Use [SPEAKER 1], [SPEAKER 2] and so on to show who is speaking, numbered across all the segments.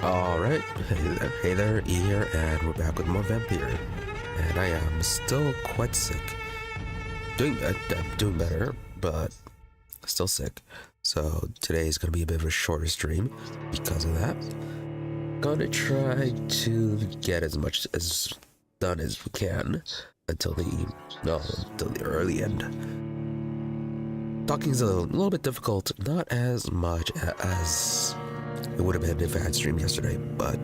[SPEAKER 1] Alright, hey there, E here, and we're back with more Vampyr. And I am still quite sick. I'm doing better, but still sick. So today is going to be a bit of a shorter stream because of that. Gonna try to get as much as done as we can until the early end. Talking is a little bit difficult, not as much as it would have been if I had streamed yesterday, but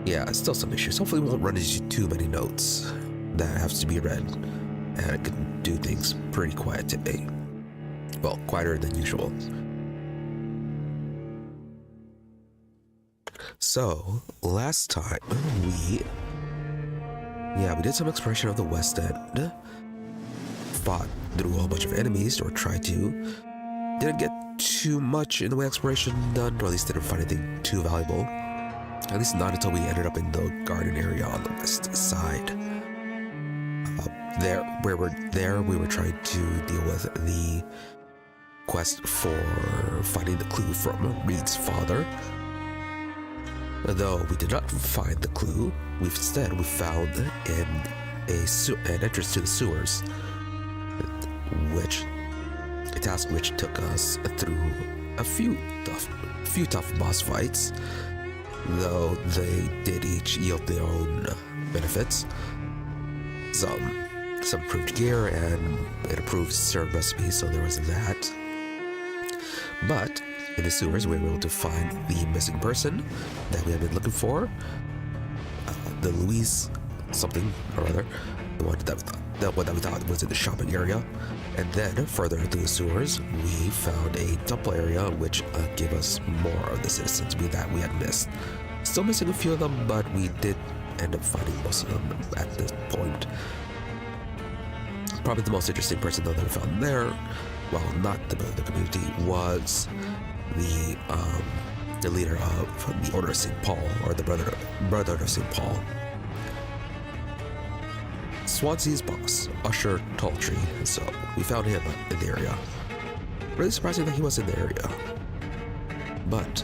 [SPEAKER 1] yeah, still some issues. Hopefully we won't run into too many notes that have to be read, and I can do things pretty quiet today. Well, quieter than usual. So, last time we did some exploration of the West End, fought through a whole bunch of enemies, or tried to. Didn't get too much in the way of exploration done, or at least didn't find anything too valuable. At least not until we ended up in the garden area on the west side. We were trying to deal with the quest for finding the clue from Reid's father. Though we did not find the clue, we found an entrance to the sewers, a task which took us through a few tough boss fights, though they did each yield their own benefits. Some improved gear and an improved certain recipes, so there was that. But in the sewers, we were able to find the missing person that we had been looking for, the Louise something or other, the one that we thought was in the shopping area. And then further through the sewers, we found a temple area which gave us more of the citizens that we had missed. Still missing a few of them, but we did end up finding most of them at this point. Probably the most interesting person though that we found there, well, not the community, was the leader of the Order of Saint Paul, or the Brotherhood of Saint Paul. Swansea's boss, Usher Talltree. So we found him in the area. Really surprising that he was in the area. But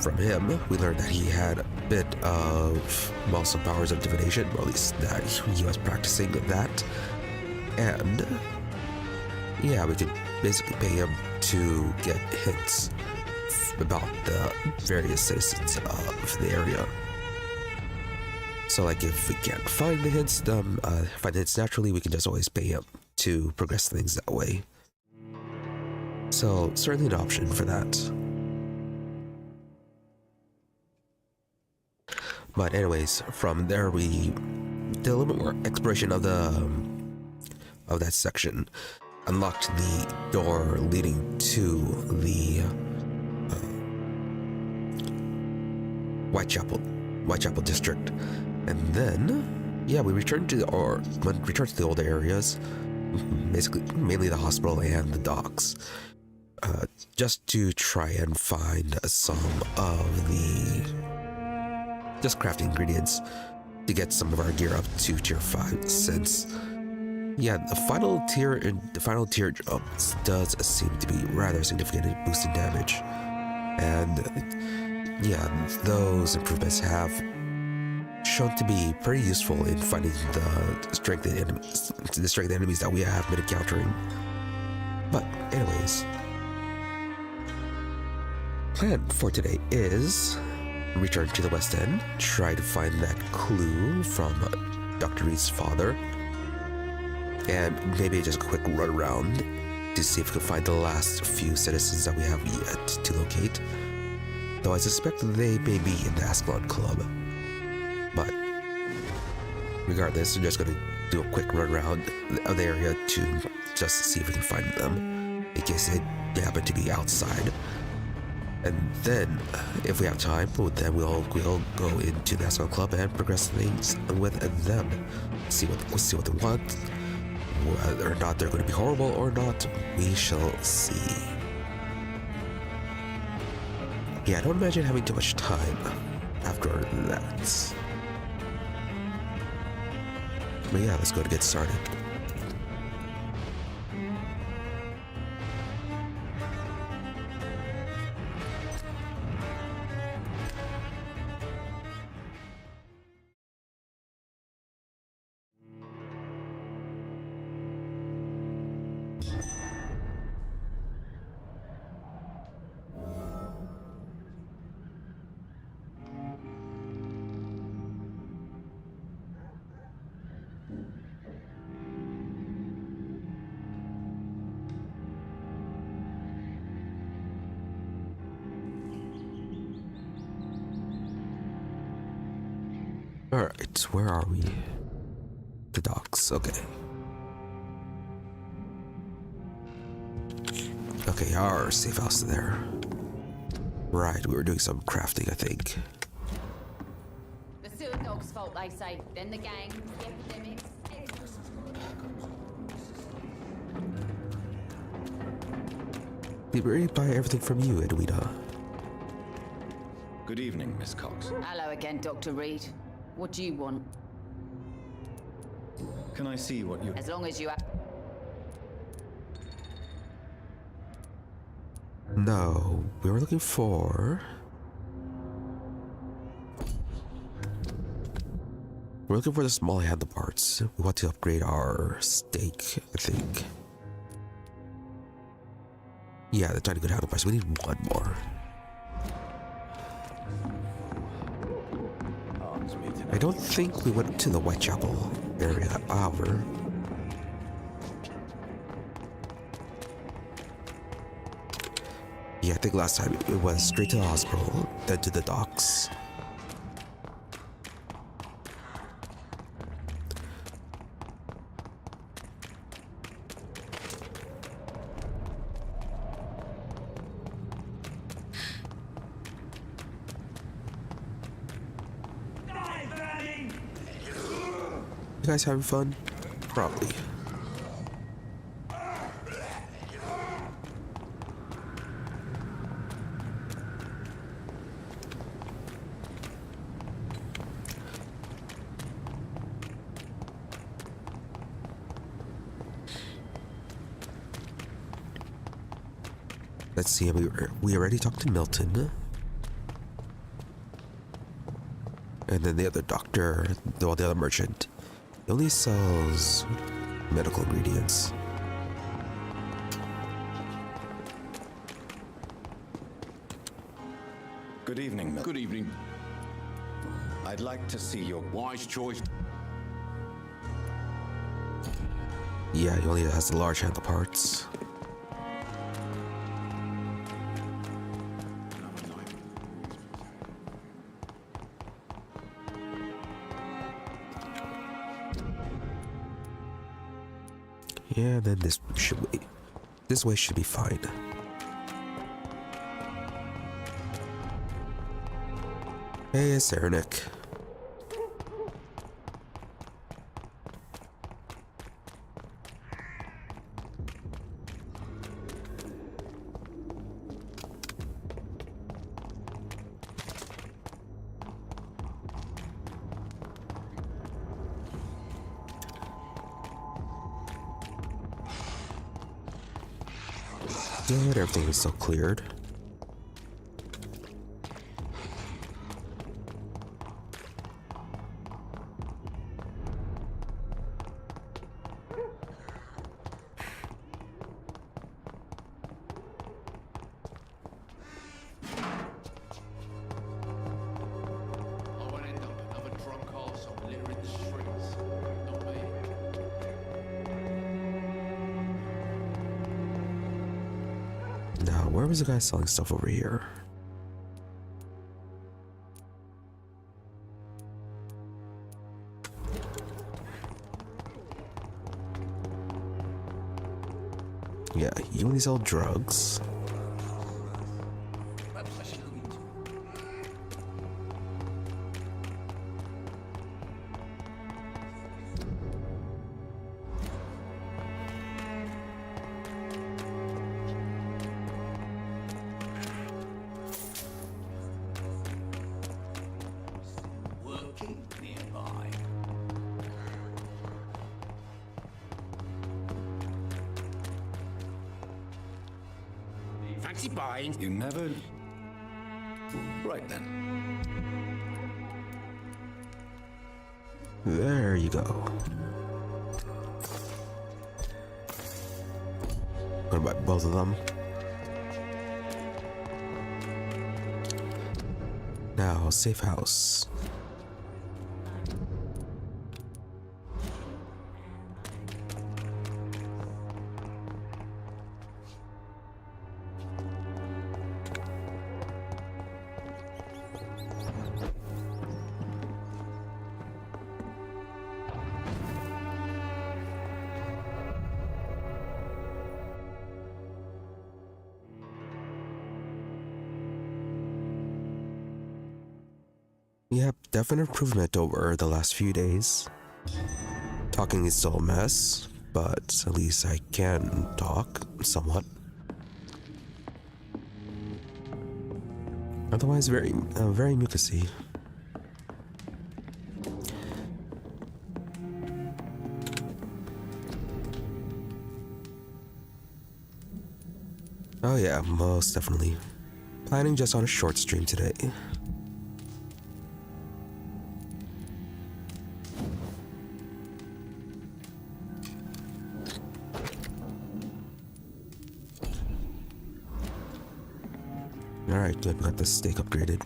[SPEAKER 1] from him, we learned that he had a bit of some powers of divination, or at least that he was practicing that. And yeah, we could basically pay him to get hints about the various citizens of the area. So, like, if we can't find the hints, naturally, we can just always pay him to progress things that way. So, certainly an option for that. But anyways, from there we did a little bit more exploration of that section. Unlocked the door leading to the Whitechapel district. And then, yeah, we returned to the older areas, basically mainly the hospital and the docks, just to try and find some of the crafting ingredients to get some of our gear up to tier 5. Since, yeah, the final tier jump does seem to be rather significant in boosting damage, and yeah, those improvements have shown to be pretty useful in finding the strength of enemies that we have been encountering. But anyways, plan for today is return to the West End, try to find that clue from Dr. Reid's father, and maybe just a quick run around to see if we can find the last few citizens that we have yet to locate. Though I suspect they may be in the Ascalon Club. But regardless, I'm just going to do a quick run around of the area to just see if we can find them, in case they happen to be outside. And then, if we have time, then we'll go into the Ascalon Club and progress things with them. See what they want. Whether or not they're going to be horrible or not, we shall see. Yeah, I don't imagine having too much time after that. But yeah, let's go to get started. Alright, where are we? The docks, okay. Okay, our safe house there. Right, we were doing some crafting, I think.
[SPEAKER 2] The sewer dog's fault, they say. Then the gang, the epidemics.
[SPEAKER 1] Did we buy everything from you, Edwina?
[SPEAKER 3] Good evening, Miss Cox.
[SPEAKER 2] Hello again, Dr. Reid. What do you want?
[SPEAKER 3] Can I see what you...
[SPEAKER 2] As long as you have...
[SPEAKER 1] No, we were looking for... We're looking for the small handlebars. We want to upgrade our stake, I think. Yeah, the tiny good handlebars. We need one more. I don't think we went to the Whitechapel area, however. Yeah, I think last time it was straight to the hospital, then to the docks. You guys having fun? Probably. Let's see, we already talked to Milton. And then the other doctor, the other merchant, he only sells medical ingredients.
[SPEAKER 3] Good evening,
[SPEAKER 4] Good evening.
[SPEAKER 3] I'd like to see your...
[SPEAKER 4] Wise choice.
[SPEAKER 1] Yeah, he only has the large handle parts. Yeah, then this way should be fine. Hey, it's Eric. Good, everything is still cleared.
[SPEAKER 5] I won't end up another drunk arsehole littering the streets. Not me.
[SPEAKER 1] Now, where was the guy selling stuff over here? Yeah, you only sell drugs.
[SPEAKER 5] Working nearby. Fancy buying?
[SPEAKER 3] You never... Right then.
[SPEAKER 1] There you go. Gonna buy both of them. Now, safe house. Yep, definite improvement over the last few days. Talking is still a mess, but at least I can talk somewhat. Otherwise, very mucusy. Oh yeah, most definitely. Planning just on a short stream today. Alright, good, got the steak upgraded.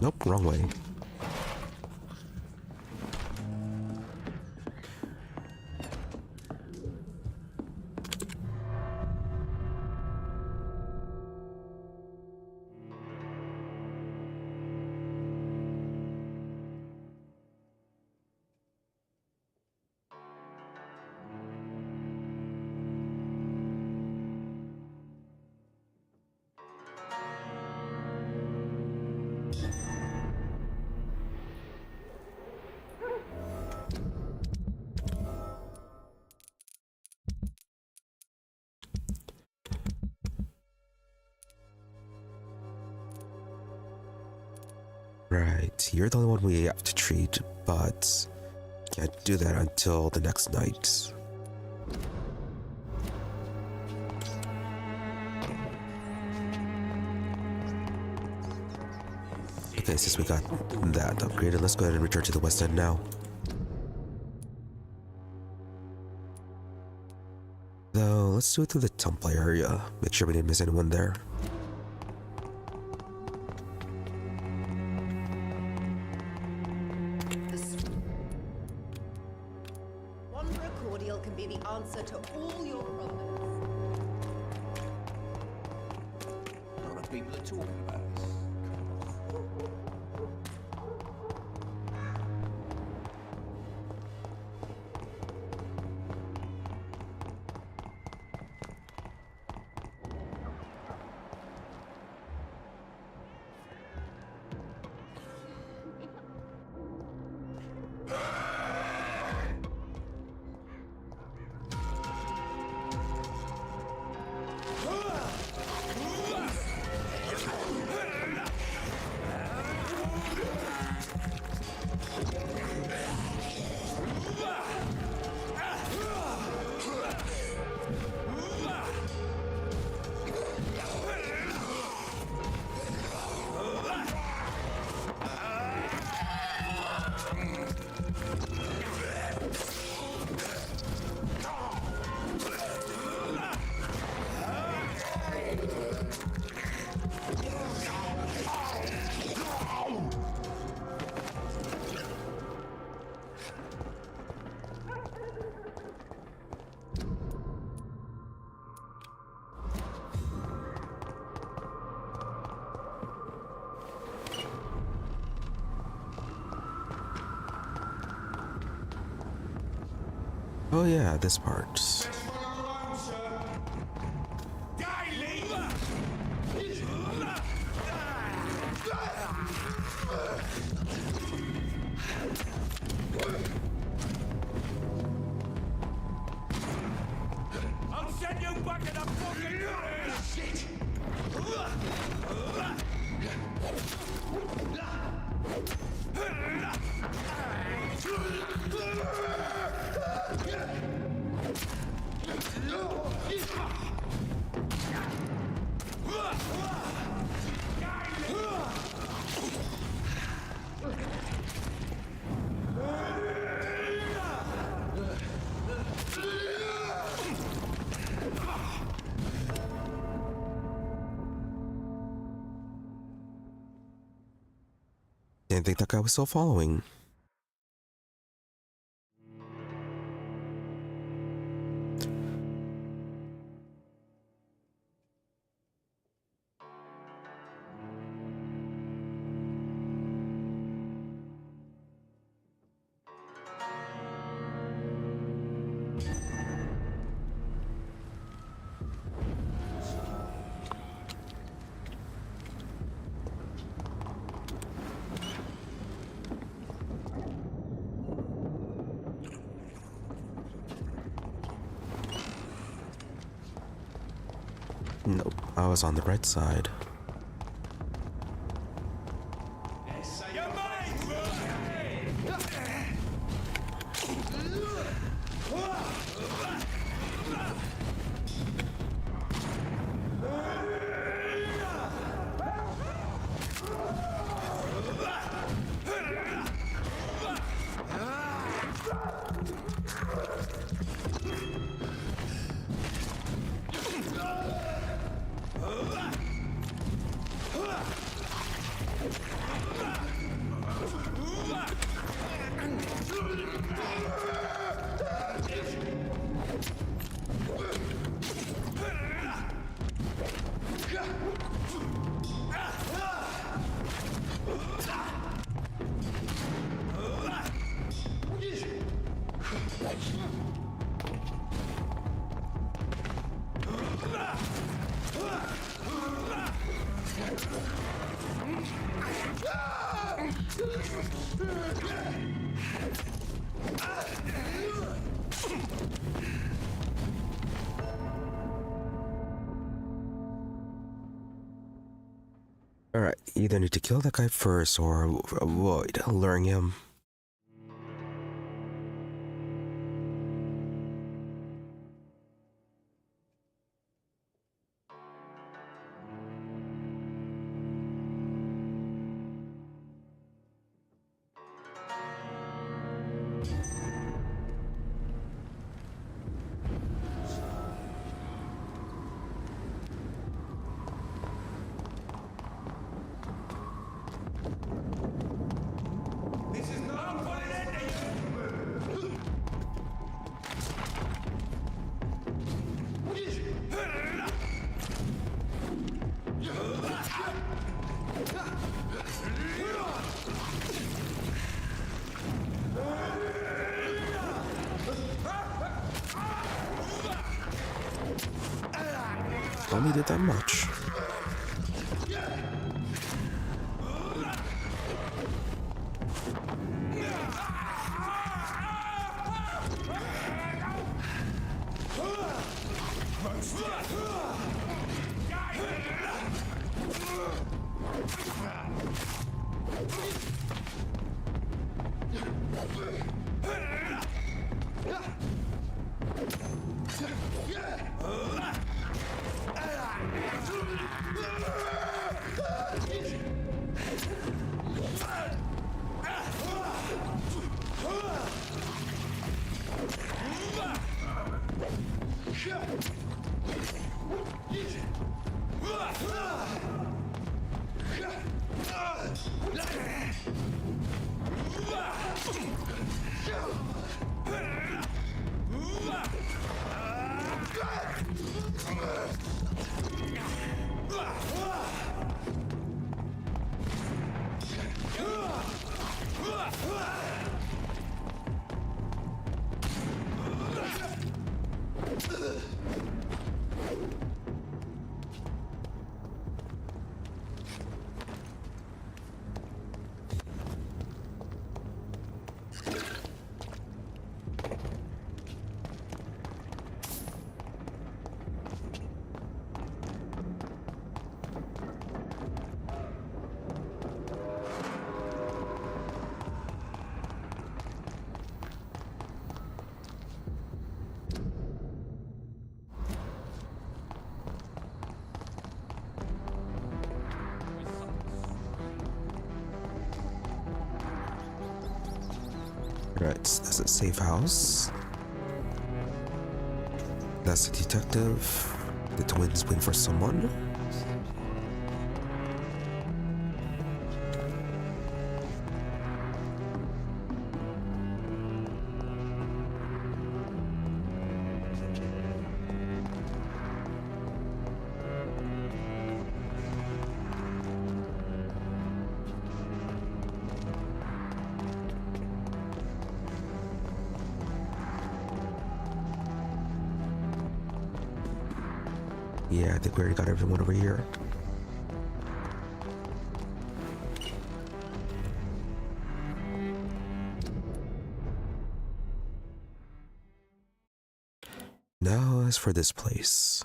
[SPEAKER 1] Nope, wrong way. Right, you're the only one we have to treat, but can't do that until the next night. Okay, since we got that upgraded, let's go ahead and return to the West End now. Though, let's do it through the temple area. Make sure we didn't miss anyone there.
[SPEAKER 4] Wanderer cordial can be the answer to all your problems.
[SPEAKER 5] A lot of people are talking about this.
[SPEAKER 1] Oh yeah, this part.
[SPEAKER 5] I'll send you back in a fucking shit!
[SPEAKER 1] Didn't think that guy was still following. Nope, I was on the right side. Alright, either need to kill that guy first or avoid luring him. Only did that much. Right, that's a safe house. That's a detective. The twins win for someone. Yeah, I think we already got everyone over here. Now, as for this place.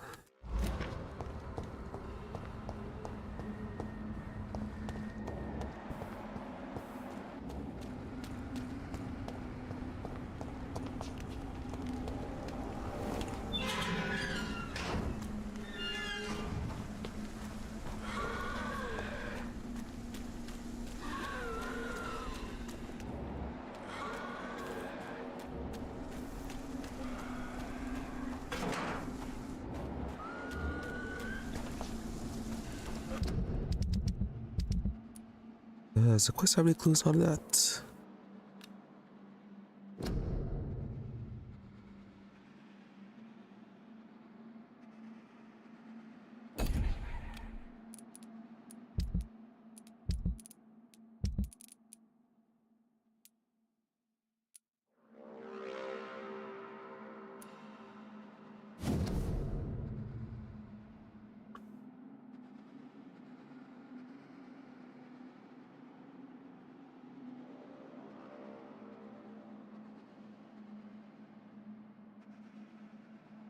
[SPEAKER 1] Does the quest have any clues on that?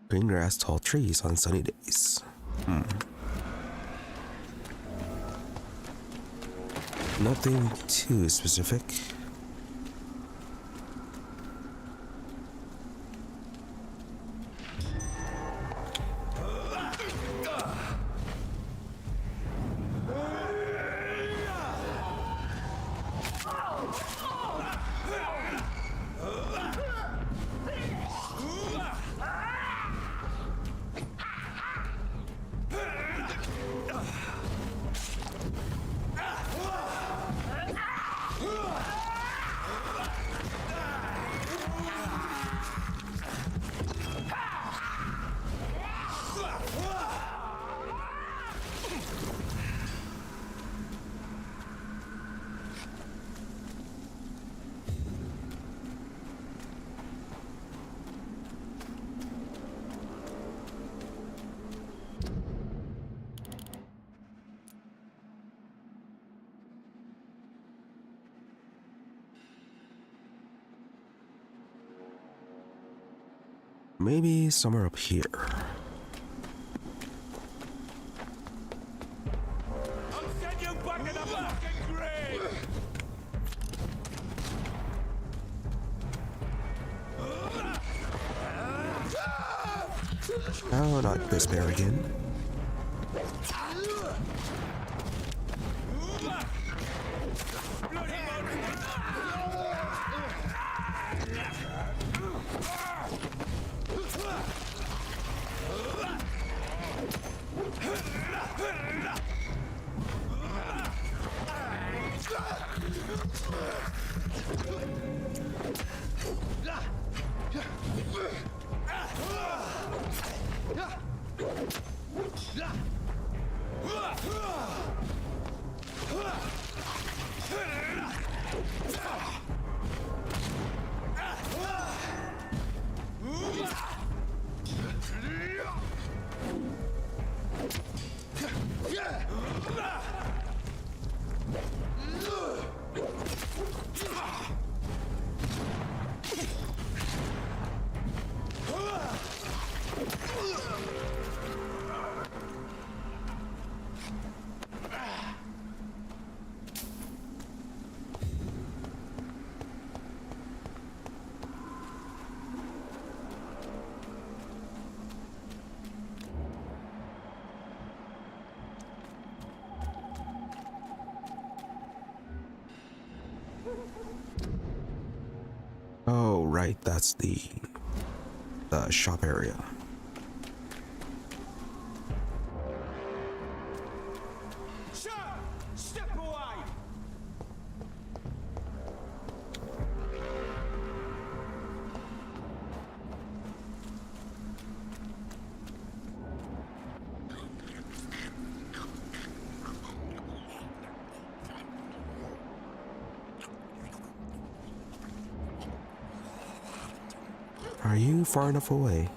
[SPEAKER 1] Green grass, tall trees on sunny days. Nothing too specific. Maybe somewhere up here.
[SPEAKER 5] I'll send you back in the fucking grave!
[SPEAKER 1] Oh, not this bear again. Oh, right, that's the shop area.
[SPEAKER 5] Sir! Step away!
[SPEAKER 1] Are you far enough away?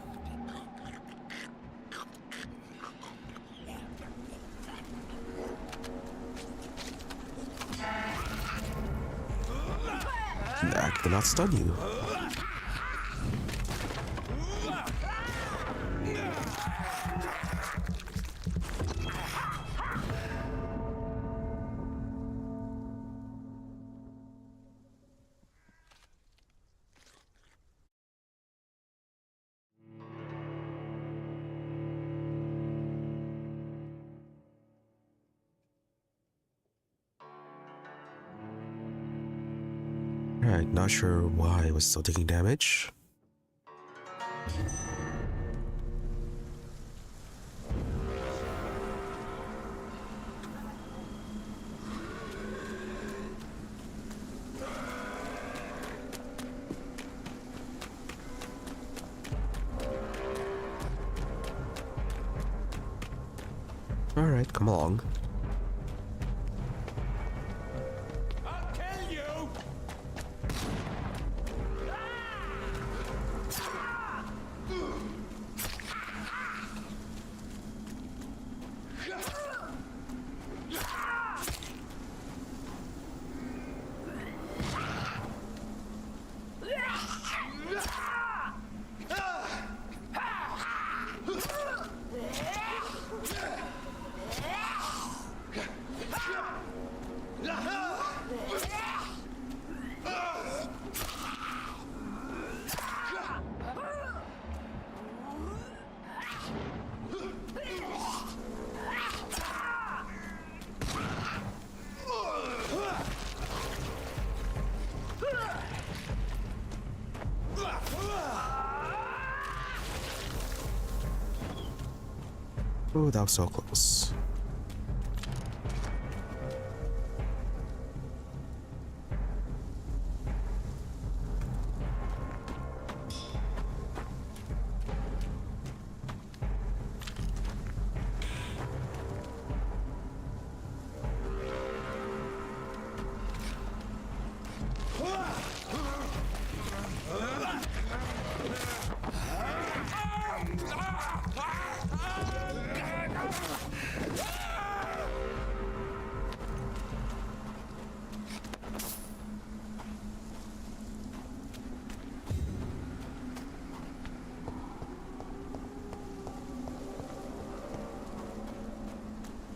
[SPEAKER 1] That did not stun you. Alright, not sure why I was still taking damage. Alright, come along.
[SPEAKER 5] I'll kill you!
[SPEAKER 1] Oh, that was so close.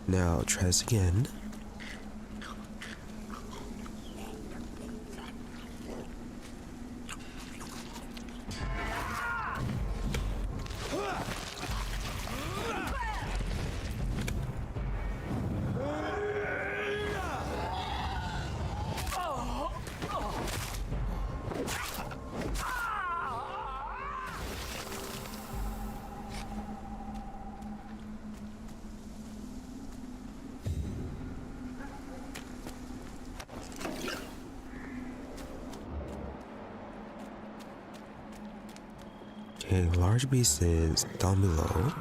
[SPEAKER 1] Now try this again. Okay, large beast is down below.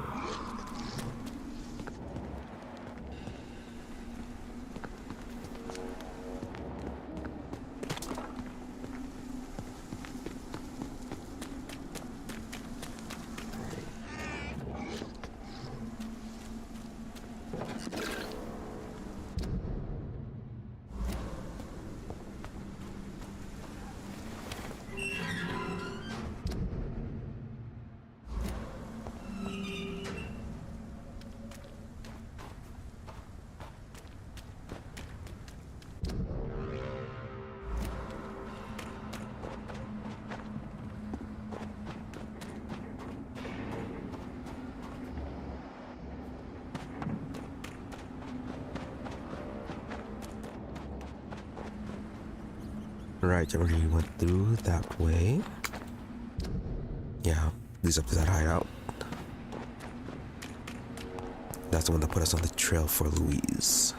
[SPEAKER 1] Right, everybody went through that way. Yeah, leads up to that hideout. That's the one that put us on the trail for Louise.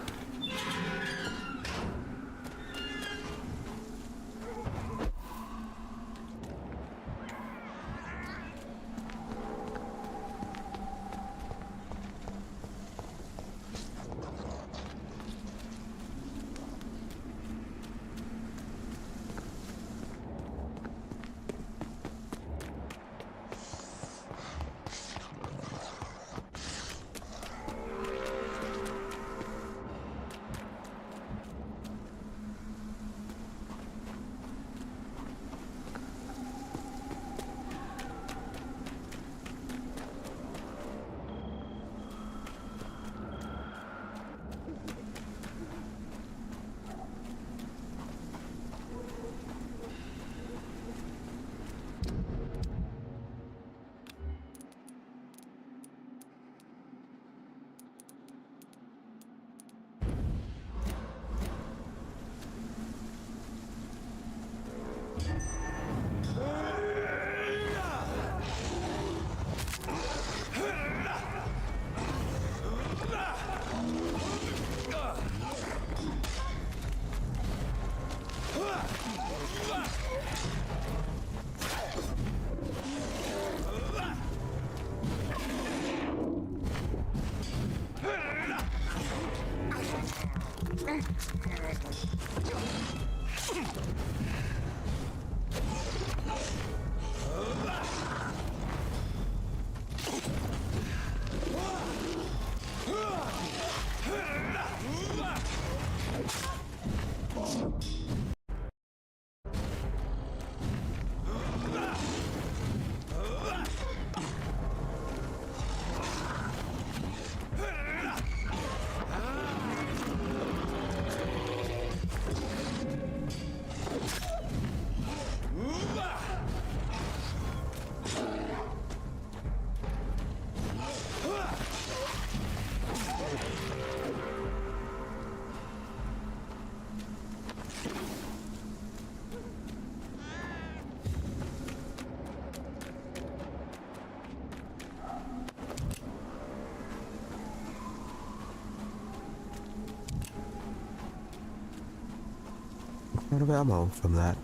[SPEAKER 1] Out of ammo from that.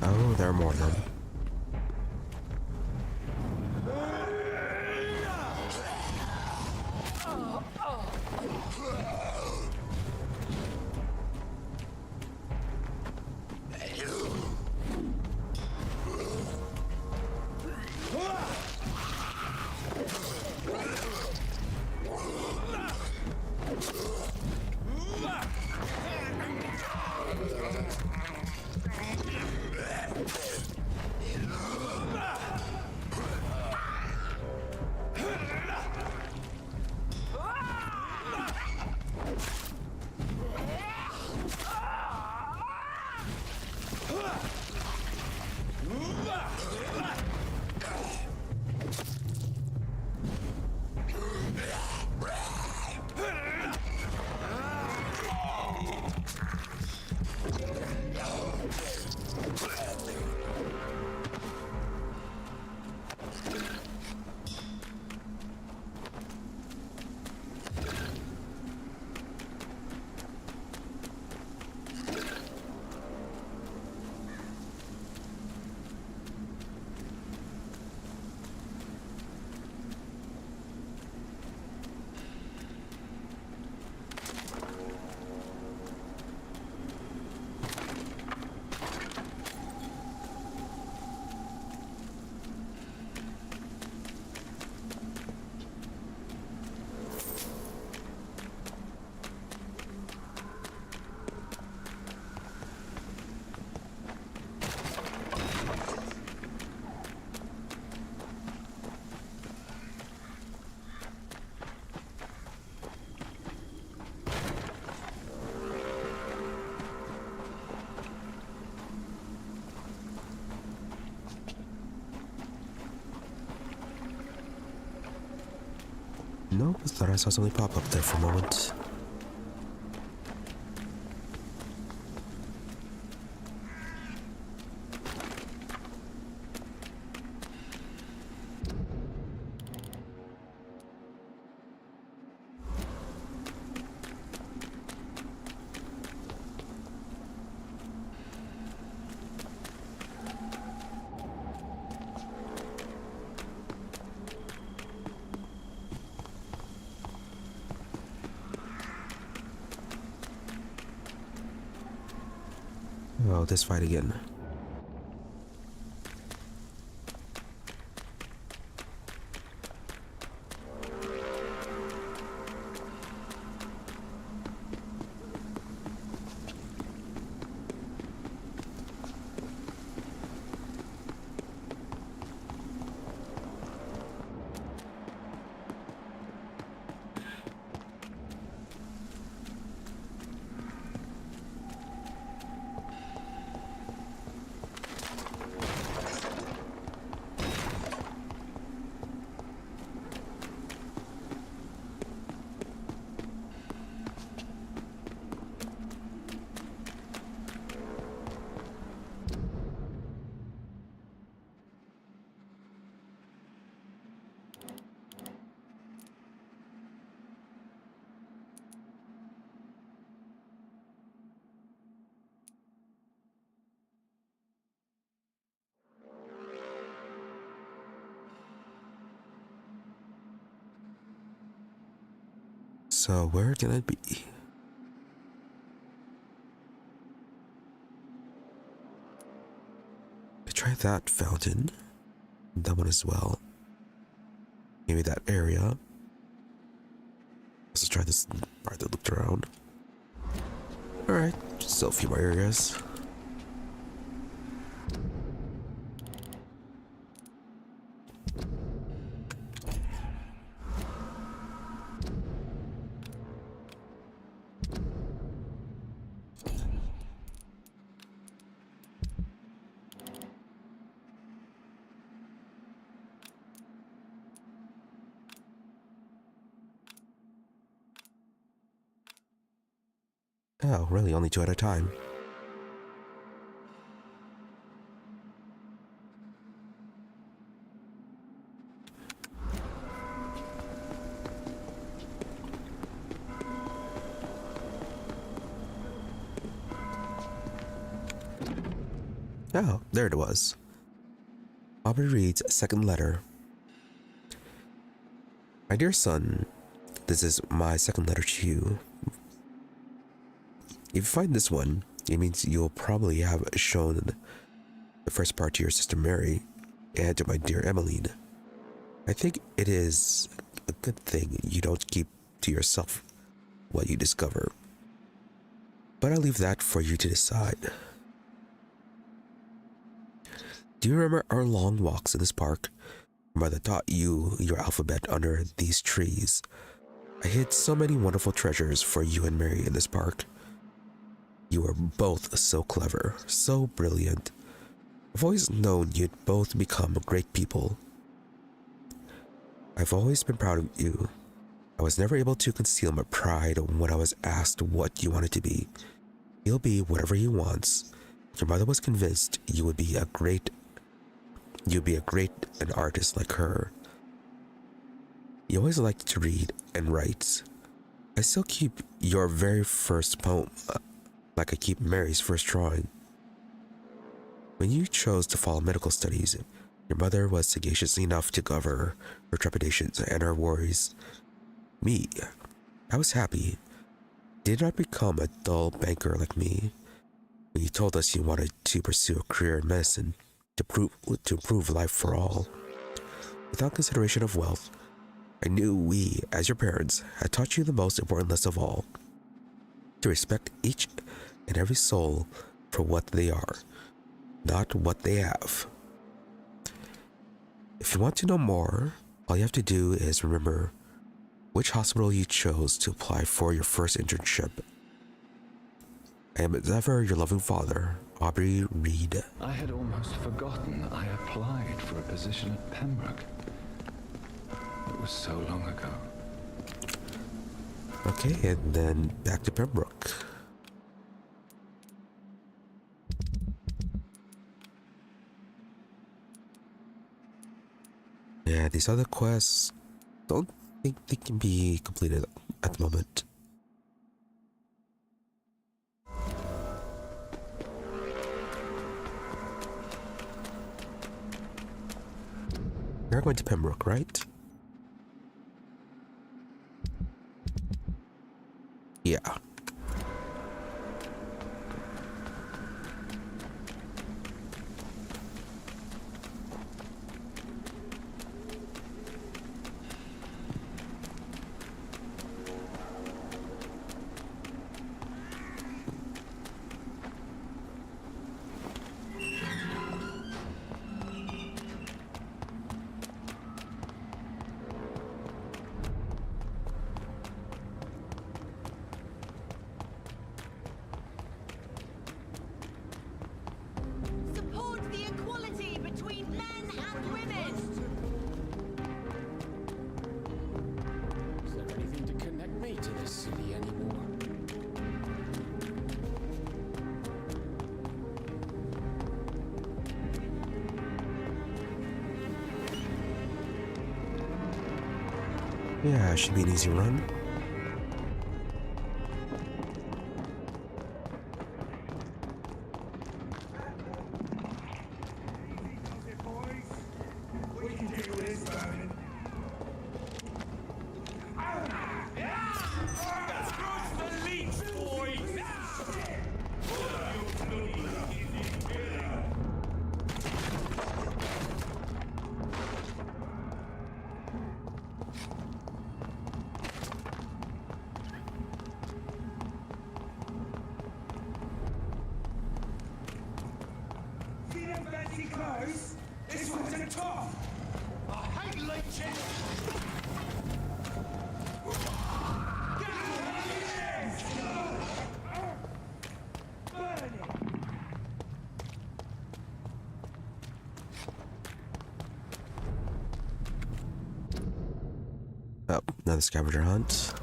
[SPEAKER 1] Oh, there are more of them. No, I thought I saw something pop up there for a moment. Oh, this fight again. So where can it be? I tried that fountain. That one as well. Maybe that area. Let's try this part that looked around. Alright, still a few more areas. Oh, really? Only 2 at a time. Oh, there it was. Aubrey Reid's second letter. My dear son, this is my second letter to you. If you find this one, it means you'll probably have shown the first part to your sister Mary and to my dear Emmeline. I think it is a good thing you don't keep to yourself what you discover. But I leave that for you to decide. Do you remember our long walks in this park? My mother taught you your alphabet under these trees. I hid so many wonderful treasures for you and Mary in this park. You were both so clever, so brilliant. I've always known you'd both become great people. I've always been proud of you. I was never able to conceal my pride when I was asked what you wanted to be. He'll be whatever he wants. Your mother was convinced you'd be a great an artist like her. You always liked to read and write. I still keep your very first poem like I keep Mary's first drawing. When you chose to follow medical studies, your mother was sagacious enough to cover her trepidations and her worries. Me, I was happy. Did not become a dull banker like me. When you told us you wanted to pursue a career in medicine to improve life for all, without consideration of wealth, I knew we, as your parents, had taught you the most important lesson of all: to respect each and every soul for what they are, not what they have. If you want to know more, all you have to do is remember which hospital you chose to apply for your first internship. I am as ever your loving father, Aubrey Reid.
[SPEAKER 6] I had almost forgotten I applied for a position at Pembroke. It was so long ago.
[SPEAKER 1] Okay, and then back to Pembroke. Yeah, these other quests, don't think they can be completed at the moment. We're going to Pembroke, right? Yeah.
[SPEAKER 4] Support the equality between men and women.
[SPEAKER 5] Is there anything to connect me to this city anymore?
[SPEAKER 1] Yeah, it should be an easy run.
[SPEAKER 7] See them fancy clothes? This one's a top!
[SPEAKER 5] I hate leeches!
[SPEAKER 1] Oh, another scavenger hunt.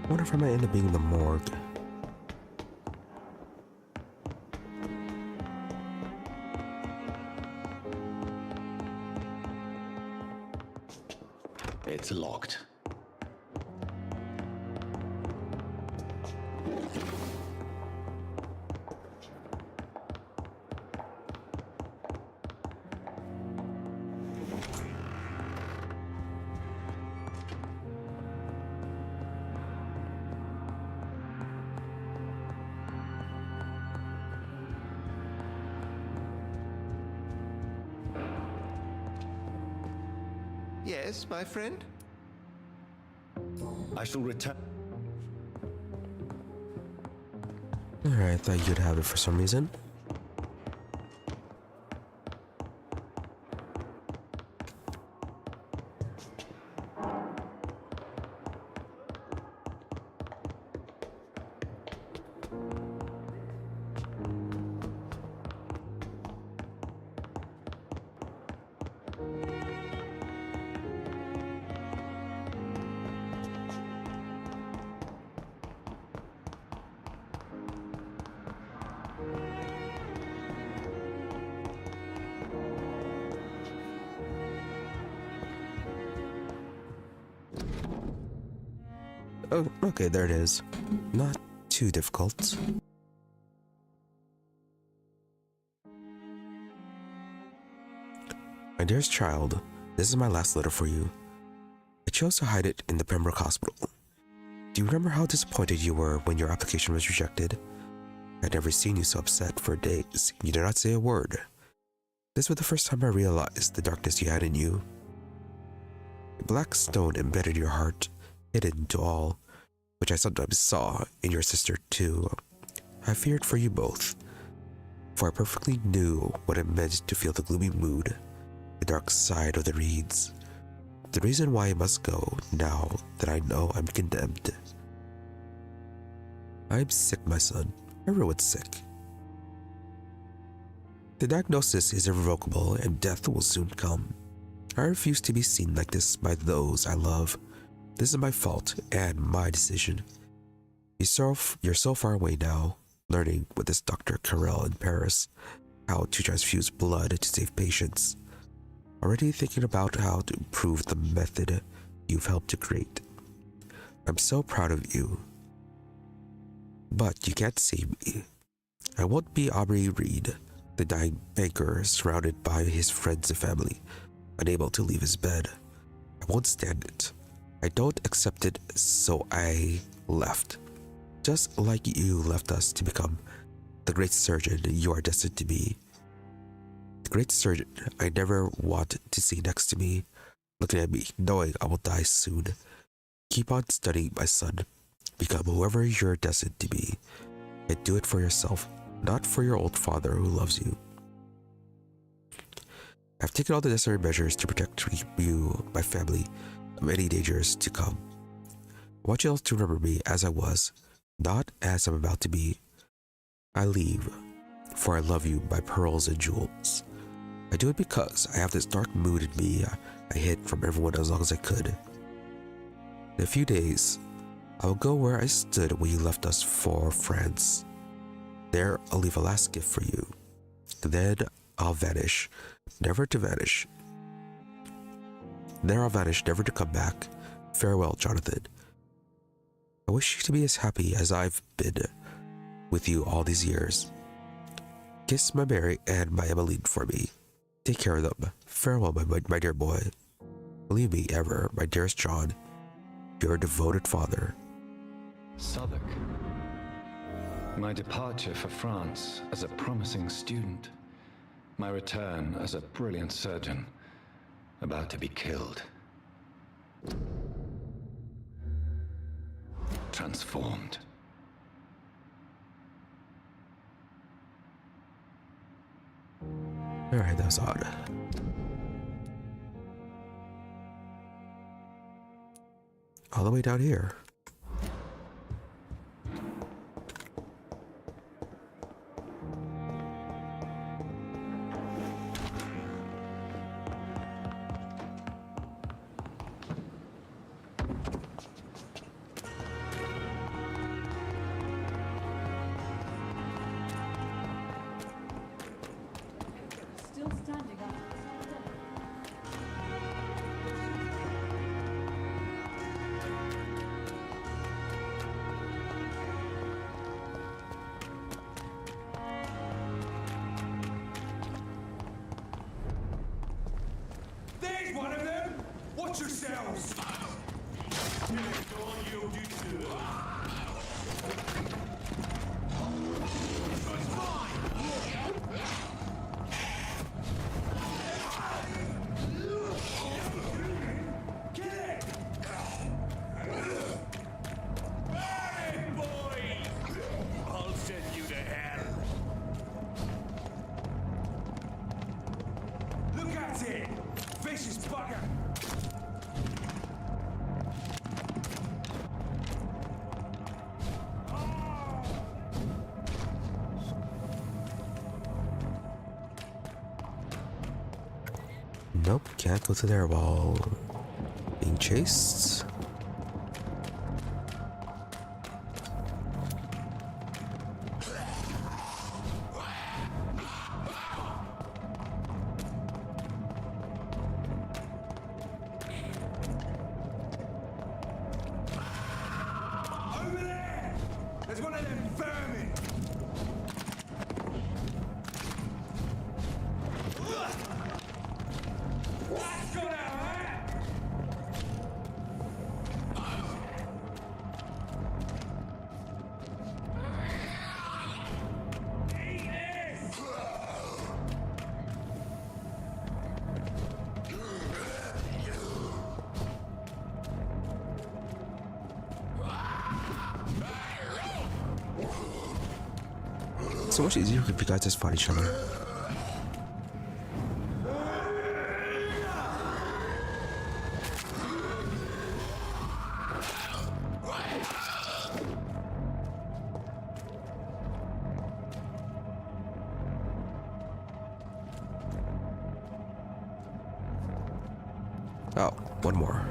[SPEAKER 1] I wonder if I might end up being in the morgue.
[SPEAKER 3] It's locked.
[SPEAKER 8] Yes, my friend?
[SPEAKER 3] I shall return.
[SPEAKER 1] Alright, I thought you'd have it for some reason. Oh, okay, there it is. Not too difficult. My dearest child, this is my last letter for you. I chose to hide it in the Pembroke Hospital. Do you remember how disappointed you were when your application was rejected? I'd never seen you so upset for days. You did not say a word. This was the first time I realized the darkness you had in you. A black stone embedded in your heart, hidden to all, which I sometimes saw in your sister too. I feared for you both, for I perfectly knew what it meant to feel the gloomy mood, the dark side of the Reids. The reason why I must go now that I know I'm condemned. I'm sick, my son. Everyone's sick. The diagnosis is irrevocable and death will soon come. I refuse to be seen like this by those I love. This is my fault and my decision. You're so far away now, learning with this Dr. Carell in Paris how to transfuse blood to save patients. Already thinking about how to improve the method you've helped to create. I'm so proud of you. But you can't save me. I won't be Aubrey Reid, the dying banker surrounded by his friends and family, unable to leave his bed. I won't stand it. I don't accept it, so I left. Just like you left us to become the great surgeon you are destined to be. The great surgeon I never want to see next to me, looking at me, knowing I will die soon. Keep on studying, my son. Become whoever you're destined to be. And do it for yourself, not for your old father who loves you. I've taken all the necessary measures to protect you, my family, of any dangers to come. I want you all to remember me as I was, not as I'm about to be. I leave, for I love you, my pearls and jewels. I do it because I have this dark mood in me I hid from everyone as long as I could. In a few days, I will go where I stood when you left us for France. There, I'll leave a last gift for you. Then I'll vanish, never to vanish. There I'll vanish, never to come back. Farewell, Jonathan. I wish you to be as happy as I've been with you all these years. Kiss my Mary and my Emmeline for me. Take care of them. Farewell, my dear boy. Believe me ever, my dearest John, your devoted father.
[SPEAKER 6] Southwark. My departure for France as a promising student. My return as a brilliant surgeon, about to be killed. Transformed.
[SPEAKER 1] Alright, that was odd. All the way down here.
[SPEAKER 8] still standing after this whole day.
[SPEAKER 7] There's one of them! Watch yourselves!
[SPEAKER 5] I'll send you to hell.
[SPEAKER 7] Look at it! Vicious bugger!
[SPEAKER 1] Nope, can't go to there while being chased.
[SPEAKER 7] Over there! There's one of them vermin! That's got out, eh? Eat this!
[SPEAKER 1] So much easier if you guys just fight each other. Oh, one more.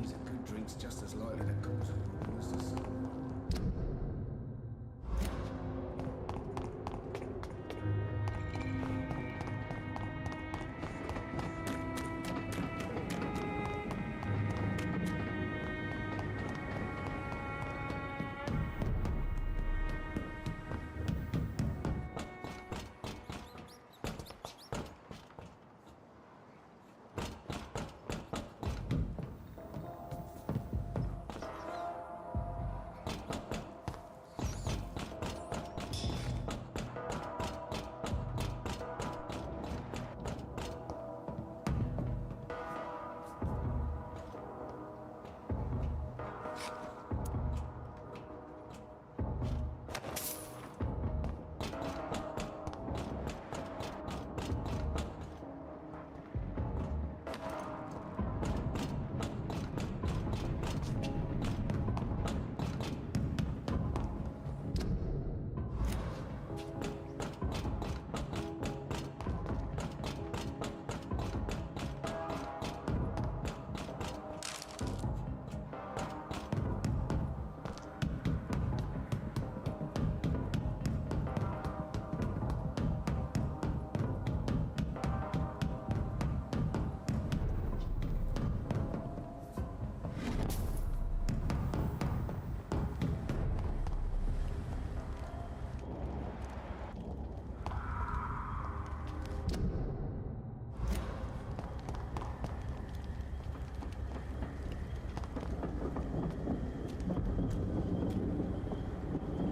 [SPEAKER 7] These are good drinks just as likely to cause a problem as the sun.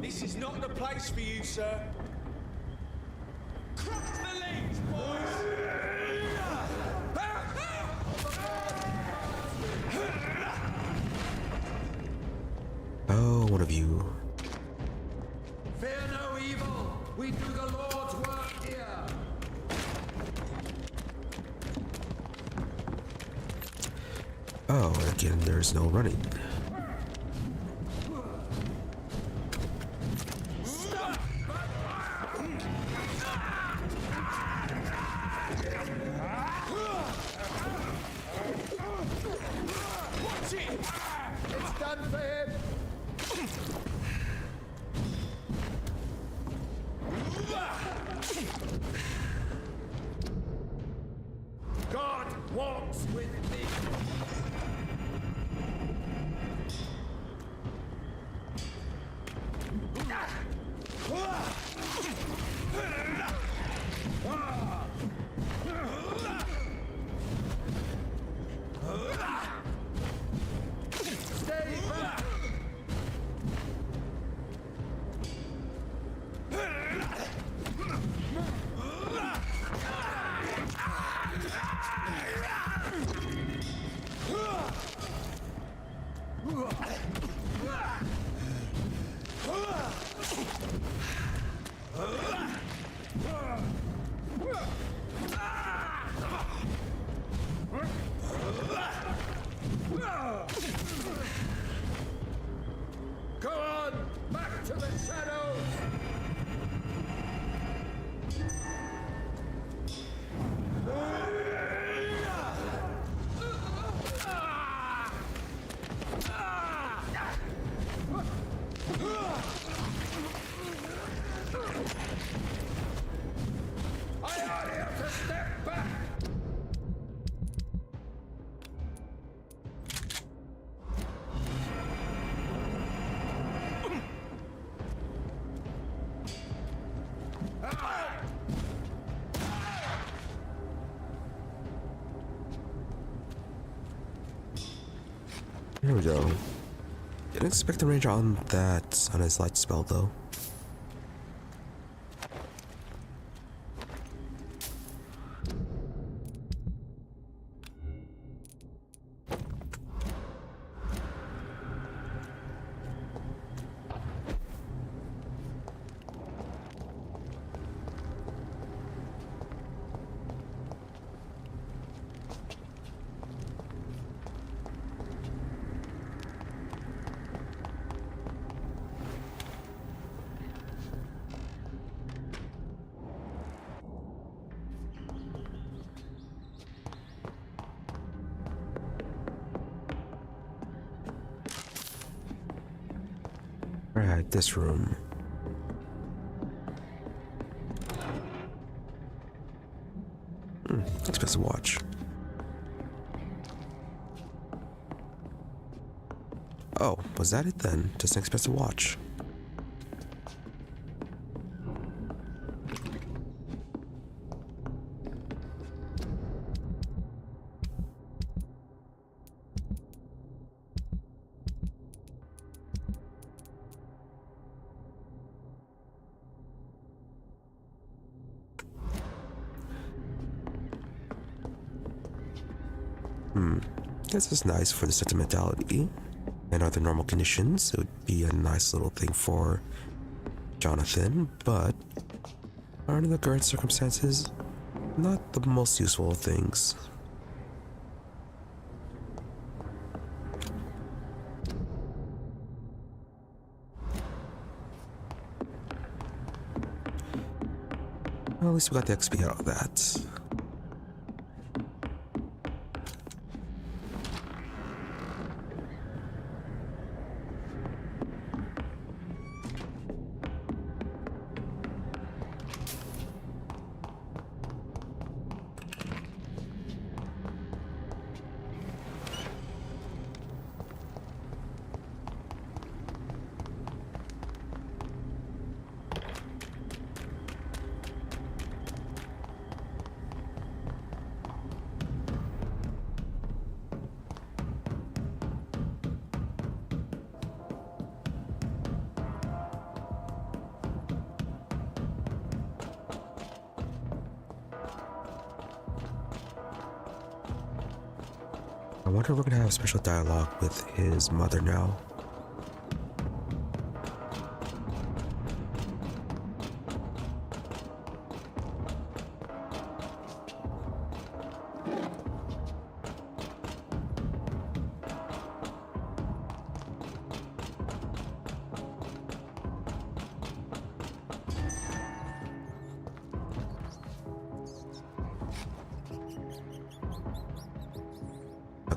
[SPEAKER 7] This is not the place for you, sir. Cross the leads, boys!
[SPEAKER 1] Oh, one of you.
[SPEAKER 7] Fear no evil. We do the Lord's work here.
[SPEAKER 1] Oh, and again, there's no running.
[SPEAKER 7] It's done for him! God walks with me! Stay back! Go on! Back to the shadows! I ought to have to step back!
[SPEAKER 1] Here we go. Didn't expect the range on that on his light spell though. Alright, this room. Expensive watch. Oh, was that it then? Just an expensive watch. This is nice for the sentimentality. And under normal conditions, it would be a nice little thing for Jonathan, but under the current circumstances, not the most useful of things. Well, at least we got the XP out of that. I wonder if we're gonna have a special dialogue with his mother now.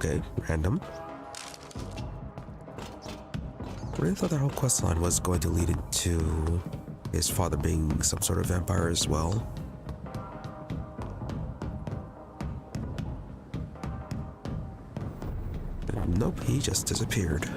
[SPEAKER 1] Okay, random. I really thought that whole quest line was going to lead into his father being some sort of vampire as well. Nope, he just disappeared.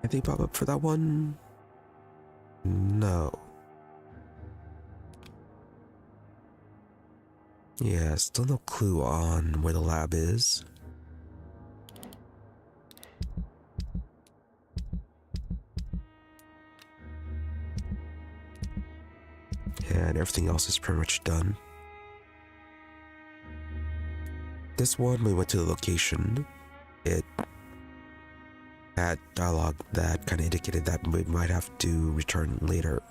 [SPEAKER 1] Anything pop up for that one? No. Yeah, still no clue on where the lab is. And everything else is pretty much done. This one, we went to the location. It had dialogue that kind of indicated that we might have to return later.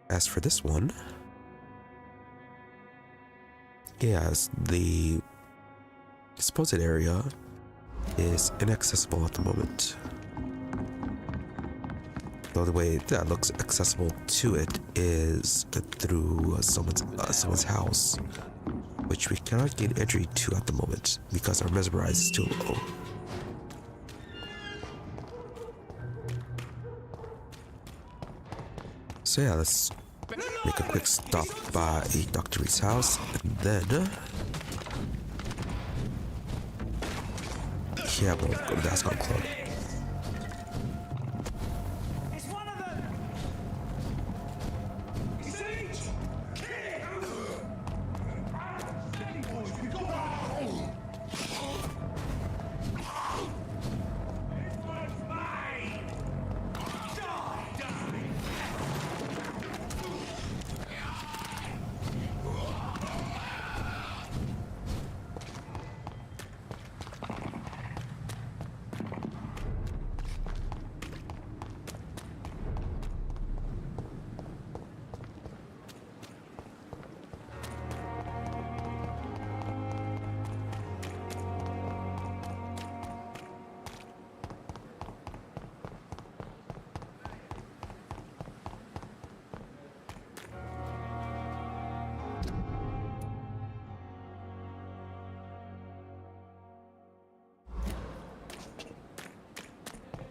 [SPEAKER 1] As for this one, yes, the supposed area is inaccessible at the moment. The only way that looks accessible to it is through someone's house, which we cannot gain entry to at the moment because our mesmerize is too low. So yeah, let's make a quick stop by Dr. Reid's house, and then yeah, we'll go to the Ascot Club.
[SPEAKER 7] It's one of them! Siege! Kill it! Steady, boys, we got that! This one's mine! Die!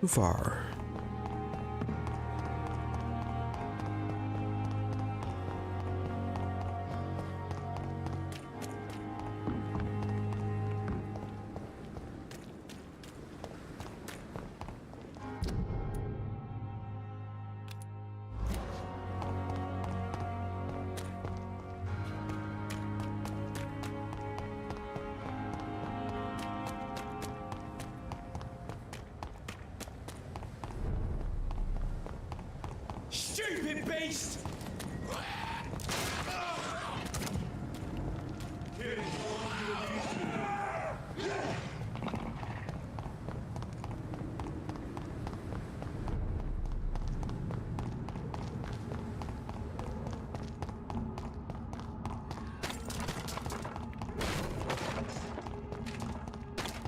[SPEAKER 1] Too far.
[SPEAKER 7] Stupid beast!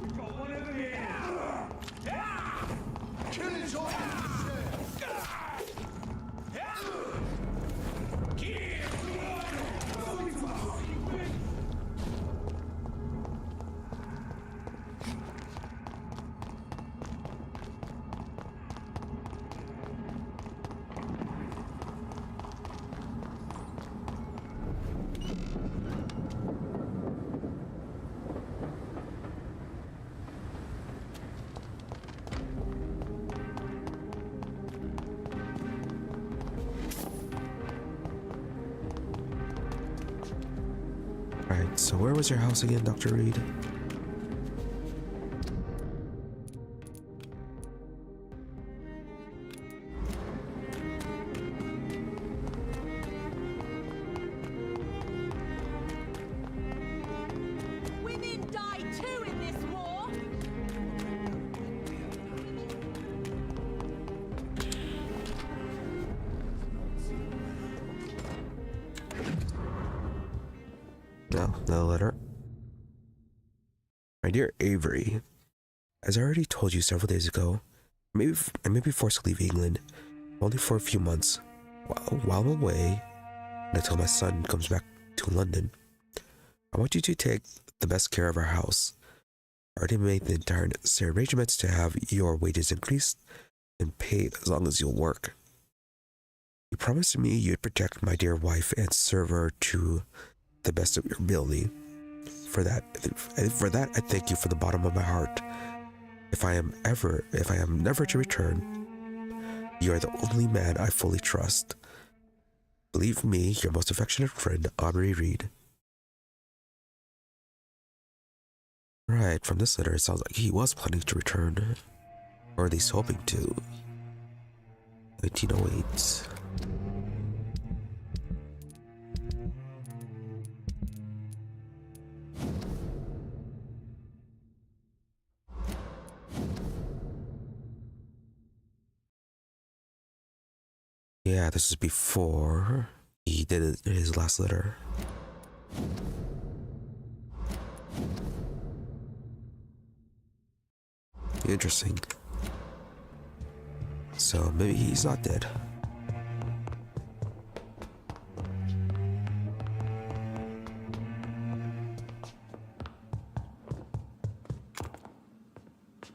[SPEAKER 7] We've got one over here! Kill it all!
[SPEAKER 1] Right, so where was your house again, Dr. Reid?
[SPEAKER 4] Women die too in this war!
[SPEAKER 1] No, no letter. My dear Avery, as I already told you several days ago, I may be forced to leave England, only for a few months. While I'm away, and until my son comes back to London, I want you to take the best care of our house. I already made the entire necessary arrangements to have your wages increased and paid as long as you'll work. You promised me you'd protect my dear wife and serve her to the best of your ability. For that, I thank you from the bottom of my heart. If I am never to return, you are the only man I fully trust. Believe me, your most affectionate friend, Reid. Right, from this letter, it sounds like he was planning to return, or at least hoping to. 1908. Yeah, this is before he did his last letter. Interesting. So maybe he's not dead.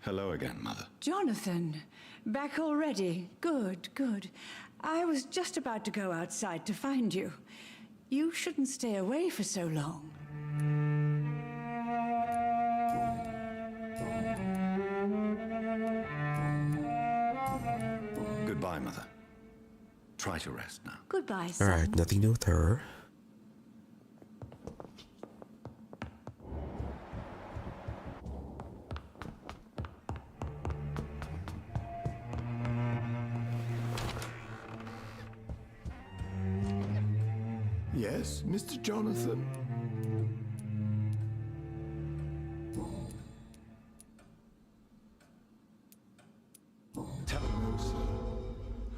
[SPEAKER 6] Hello again, Mother.
[SPEAKER 8] Jonathan, back already? Good, good. I was just about to go outside to find you. You shouldn't stay away for so long.
[SPEAKER 6] Goodbye, Mother. Try to rest now.
[SPEAKER 8] Goodbye, son.
[SPEAKER 1] Alright, nothing new with her.
[SPEAKER 9] Yes, Mr. Jonathan? No, sir.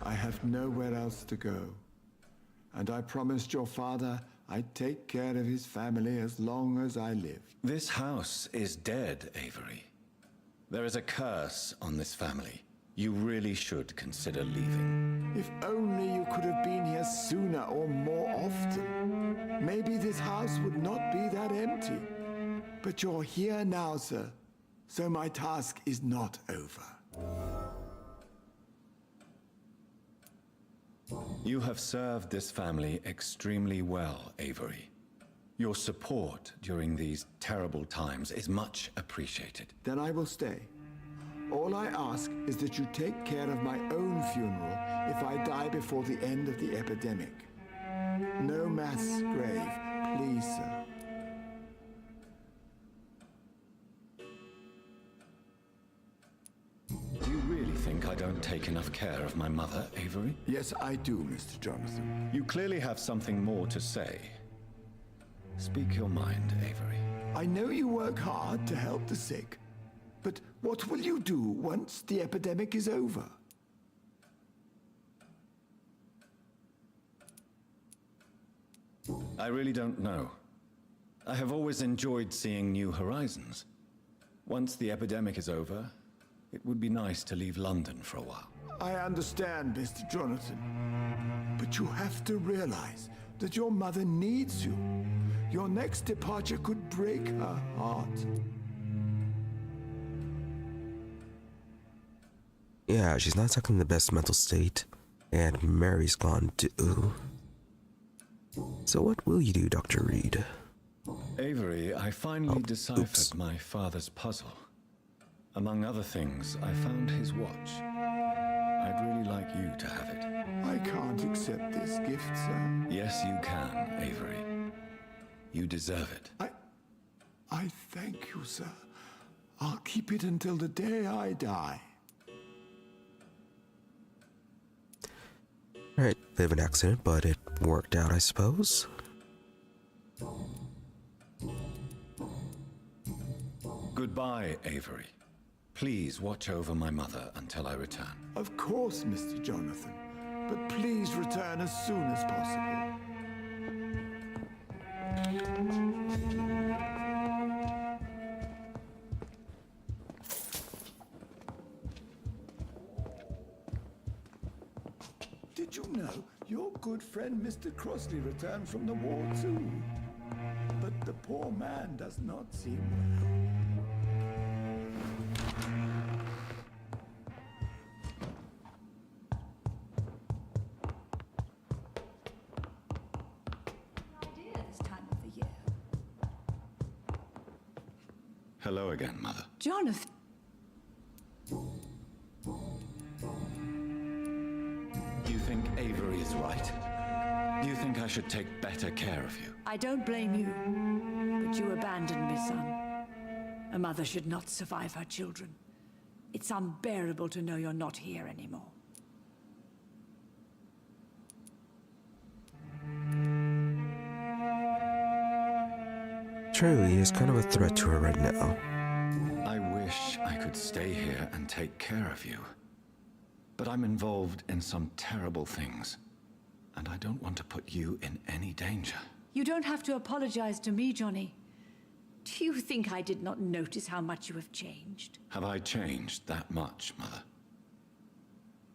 [SPEAKER 9] I have nowhere else to go. And I promised your father I'd take care of his family as long as I lived.
[SPEAKER 6] This house is dead, Avery. There is a curse on this family. You really should consider leaving.
[SPEAKER 9] If only you could have been here sooner or more often. Maybe this house would not be that empty. But you're here now, sir. So my task is not over.
[SPEAKER 6] You have served this family extremely well, Avery. Your support during these terrible times is much appreciated.
[SPEAKER 9] Then I will stay. All I ask is that you take care of my own funeral if I die before the end of the epidemic. No mass grave, please, sir.
[SPEAKER 6] Do you really think I don't take enough care of my mother, Avery?
[SPEAKER 9] Yes, I do, Mr. Jonathan.
[SPEAKER 6] You clearly have something more to say. Speak your mind, Avery.
[SPEAKER 9] I know you work hard to help the sick, but what will you do once the epidemic is over?
[SPEAKER 6] I really don't know. I have always enjoyed seeing new horizons. Once the epidemic is over, it would be nice to leave London for a while.
[SPEAKER 9] I understand, Mr. Jonathan. But you have to realize that your mother needs you. Your next departure could break her heart.
[SPEAKER 1] Yeah, she's not exactly in the best mental state. And Mary's gone too. So what will you do, Dr. Reid?
[SPEAKER 6] Avery, I finally deciphered my father's puzzle. Among other things, I found his watch. I'd really like you to have it.
[SPEAKER 9] I can't accept this gift, sir.
[SPEAKER 6] Yes, you can, Avery. You deserve it.
[SPEAKER 9] I thank you, sir. I'll keep it until the day I die.
[SPEAKER 1] Alright, bit of an accident, but it worked out, I suppose.
[SPEAKER 6] Goodbye, Avery. Please watch over my mother until I return.
[SPEAKER 9] Of course, Mr. Jonathan. But please return as soon as possible. good friend Mr. Crossley returned from the war too. But the poor man does not seem well.
[SPEAKER 8] Idea this time of the year.
[SPEAKER 6] Hello again, Mother.
[SPEAKER 8] Jonathan.
[SPEAKER 6] You think Avery is right? You think I should take better care of you?
[SPEAKER 8] I don't blame you, but you abandoned me, son. A mother should not survive her children. It's unbearable to know you're not here anymore.
[SPEAKER 1] True, he is kind of a threat to her right now.
[SPEAKER 6] I wish I could stay here and take care of you. But I'm involved in some terrible things, and I don't want to put you in any danger.
[SPEAKER 8] You don't have to apologize to me, Johnny. Do you think I did not notice how much you have changed?
[SPEAKER 6] Have I changed that much, Mother?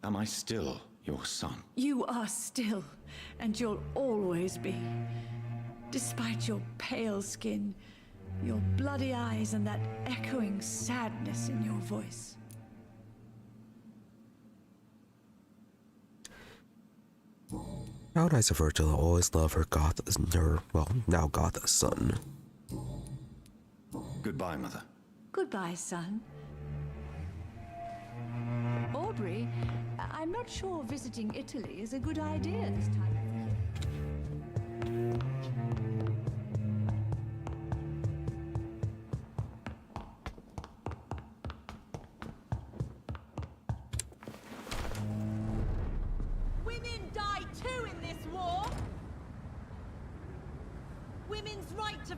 [SPEAKER 6] Am I still your son?
[SPEAKER 8] You are still, and you'll always be. Despite your pale skin, your bloody eyes, and that echoing sadness in your voice.
[SPEAKER 1] How nice of her to always love her now goth son.
[SPEAKER 6] Goodbye, Mother.
[SPEAKER 8] Goodbye, son. Aubrey, I'm not sure visiting Italy is a good idea this time of the year.
[SPEAKER 4] Women die too in this war. Women's right to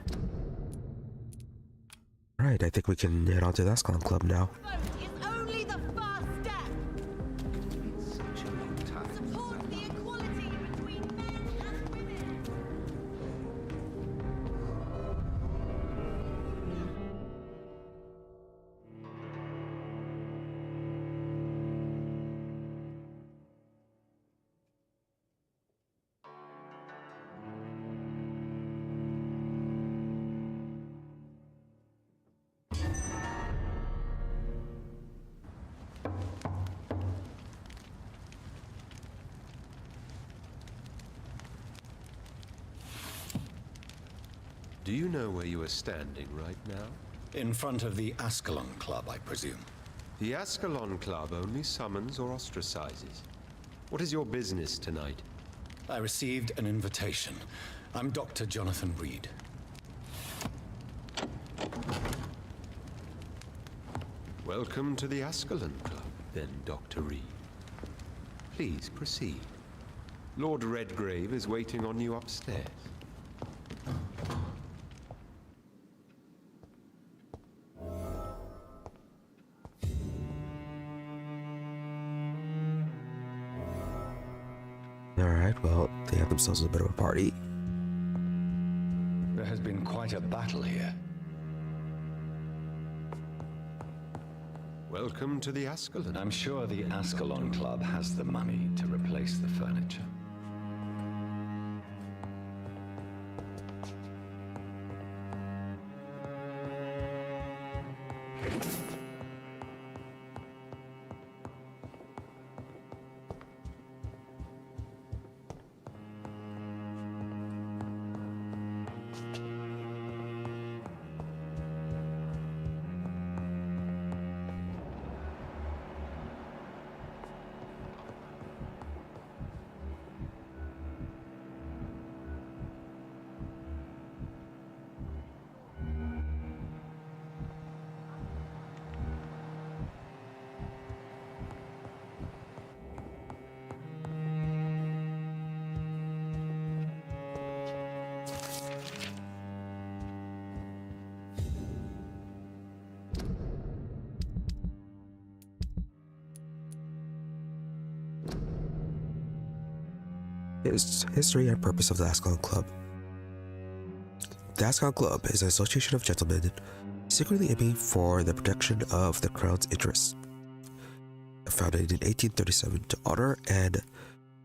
[SPEAKER 1] Right, I think we can head on to the Ascalon Club now.
[SPEAKER 4] vote is only the first step.
[SPEAKER 3] It's such a long time.
[SPEAKER 4] Support the equality between men and women.
[SPEAKER 10] Do you know where you are standing right now?
[SPEAKER 6] In front of the Ascalon Club, I presume.
[SPEAKER 10] The Ascalon Club only summons or ostracizes. What is your business tonight?
[SPEAKER 6] I received an invitation. I'm Dr. Jonathan Reid.
[SPEAKER 10] Welcome to the Ascalon Club, then, Dr. Reid. Please proceed. Lord Redgrave is waiting on you upstairs.
[SPEAKER 1] Alright, well, they had themselves a bit of a party.
[SPEAKER 6] There has been quite a battle here.
[SPEAKER 10] Welcome to the Ascalon.
[SPEAKER 6] I'm sure the Ascalon Club has the money to replace the furniture.
[SPEAKER 1] History and purpose of the Ascalon Club. The Ascalon Club is an association of gentlemen secretly aiming for the protection of the crown's interests. Founded in 1837 to honor and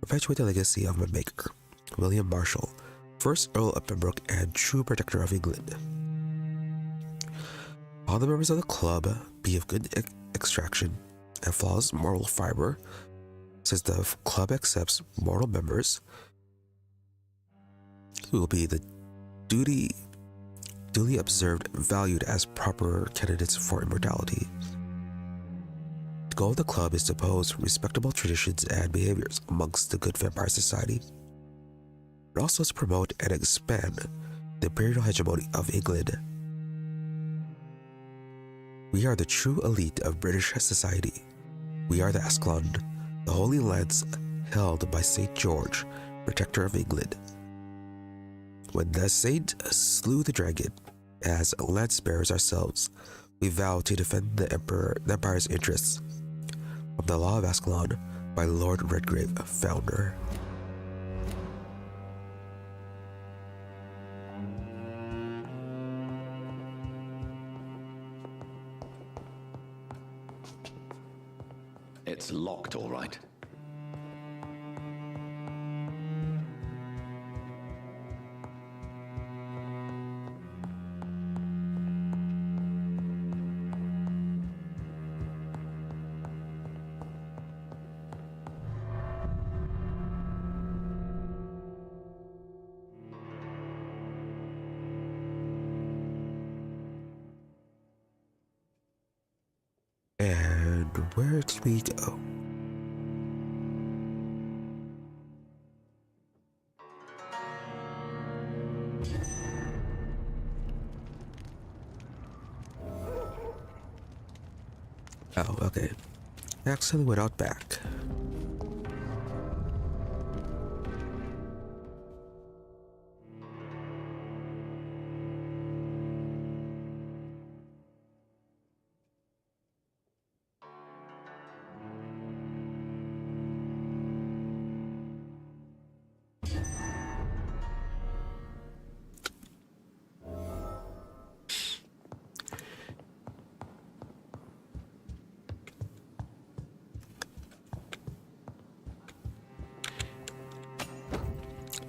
[SPEAKER 1] perpetuate the legacy of my maker, William Marshall, 1st Earl of Pembroke and true protector of England. All the members of the club be of good extraction and flawless moral fiber, since the club accepts mortal members who will be the duly observed and valued as proper candidates for immortality. The goal of the club is to pose respectable traditions and behaviors amongst the good vampire society, but also to promote and expand the imperial hegemony of England. We are the true elite of British society. We are the Ascalon, the holy lands held by St. George, protector of England. When the saint slew the dragon, as lance bearers ourselves, we vow to defend the empire's interests. From the Law of Ascalon by Lord Redgrave, founder.
[SPEAKER 6] It's locked, all right.
[SPEAKER 1] And where did we go? Oh, okay. I accidentally went out back.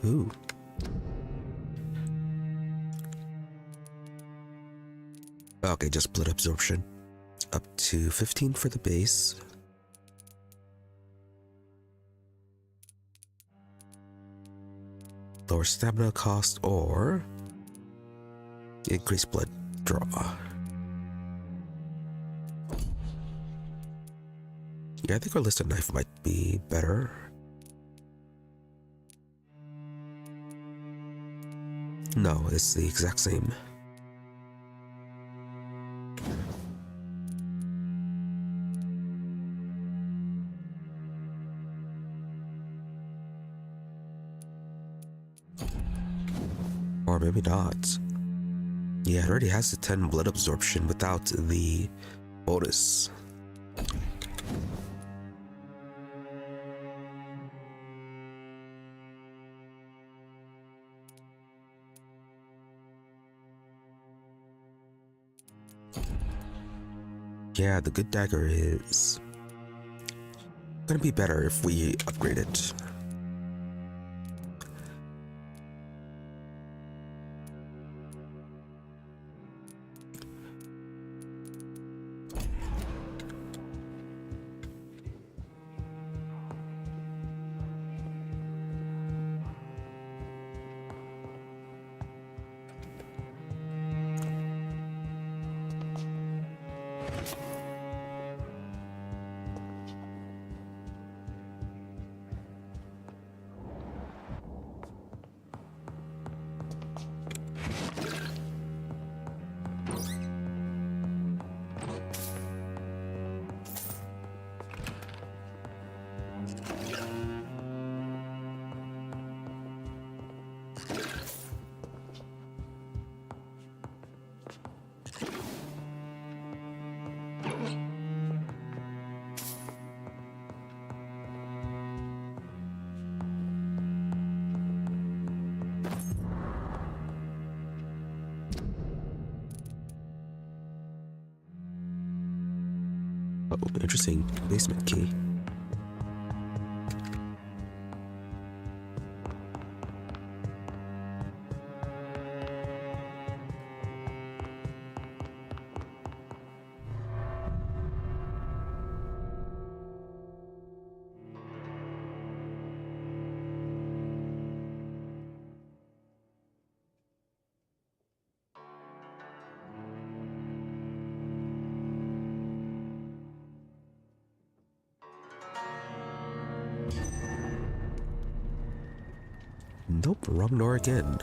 [SPEAKER 1] Ooh. Okay, just blood absorption. Up to 15 for the base. Lower stamina cost or increase blood draw. Yeah, I think our listed knife might be better. No, it's the exact same. Or maybe not. Yeah, it already has the 10 blood absorption without the bonus. Yeah, the good dagger is gonna be better if we upgrade it. Oh, interesting basement key. Nope, wrong door again.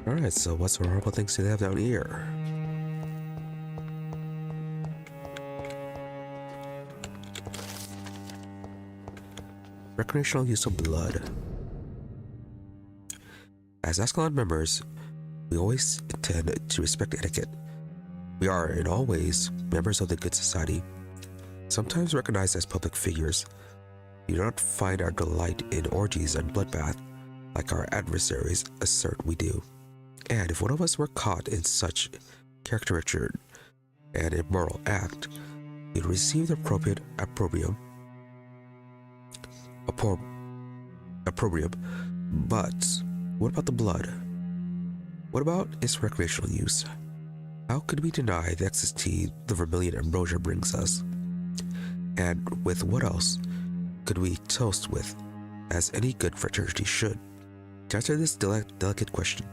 [SPEAKER 1] Alright, so what sort of horrible things do they have down here? Recreational use of blood. As Ascalon members, we always intend to respect etiquette. We are, in all ways, members of the good society, sometimes recognized as public figures. We do not find our delight in orgies and bloodbath, like our adversaries assert we do. And if one of us were caught in such caricature and immoral act, he'd receive the appropriate opprobrium. But what about the blood? What about its recreational use? How could we deny the ecstasy the vermilion ambrosia brings us? And with what else could we toast with, as any good fraternity should? To answer this delicate question,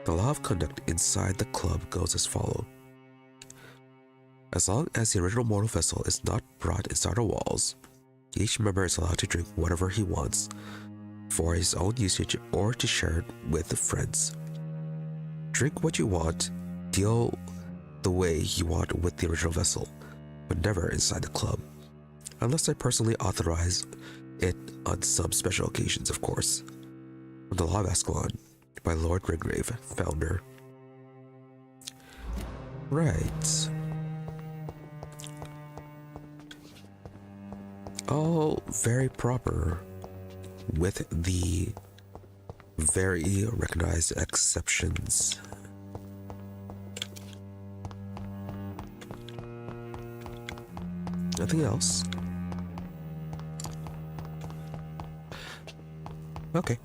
[SPEAKER 1] the law of conduct inside the club goes as follows. As long as the original mortal vessel is not brought inside our walls, each member is allowed to drink whatever he wants for his own usage or to share it with friends. Drink what you want, deal the way you want with the original vessel, but never inside the club, unless I personally authorize it on some special occasions, of course. From the Law of Ascalon, by Lord Redgrave, founder. Right. All very proper, with the very recognized exceptions. Nothing else. Okay.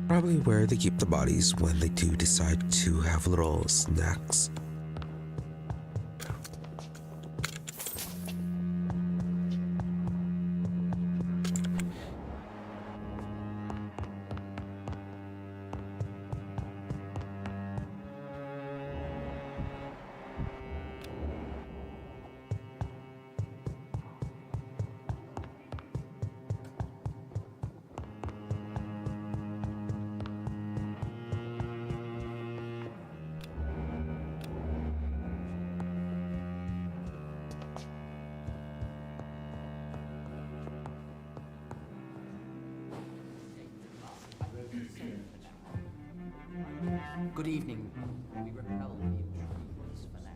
[SPEAKER 1] Probably where they keep the bodies when they do decide to have little snacks.
[SPEAKER 11] Good evening. We repel the intruders for now.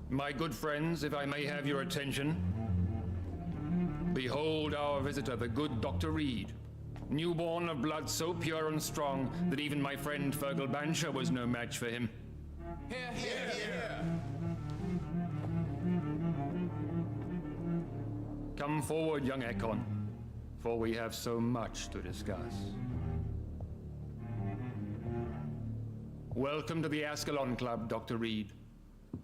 [SPEAKER 12] My good friends, if I may have your attention. Behold our visitor, the good Dr. Reid. Newborn of blood so pure and strong that even my friend Fergal Bansher was no match for him.
[SPEAKER 5] Here, here, here.
[SPEAKER 12] Come forward, young Ekon, for we have so much to discuss. Welcome to the Ascalon Club, Dr. Reid.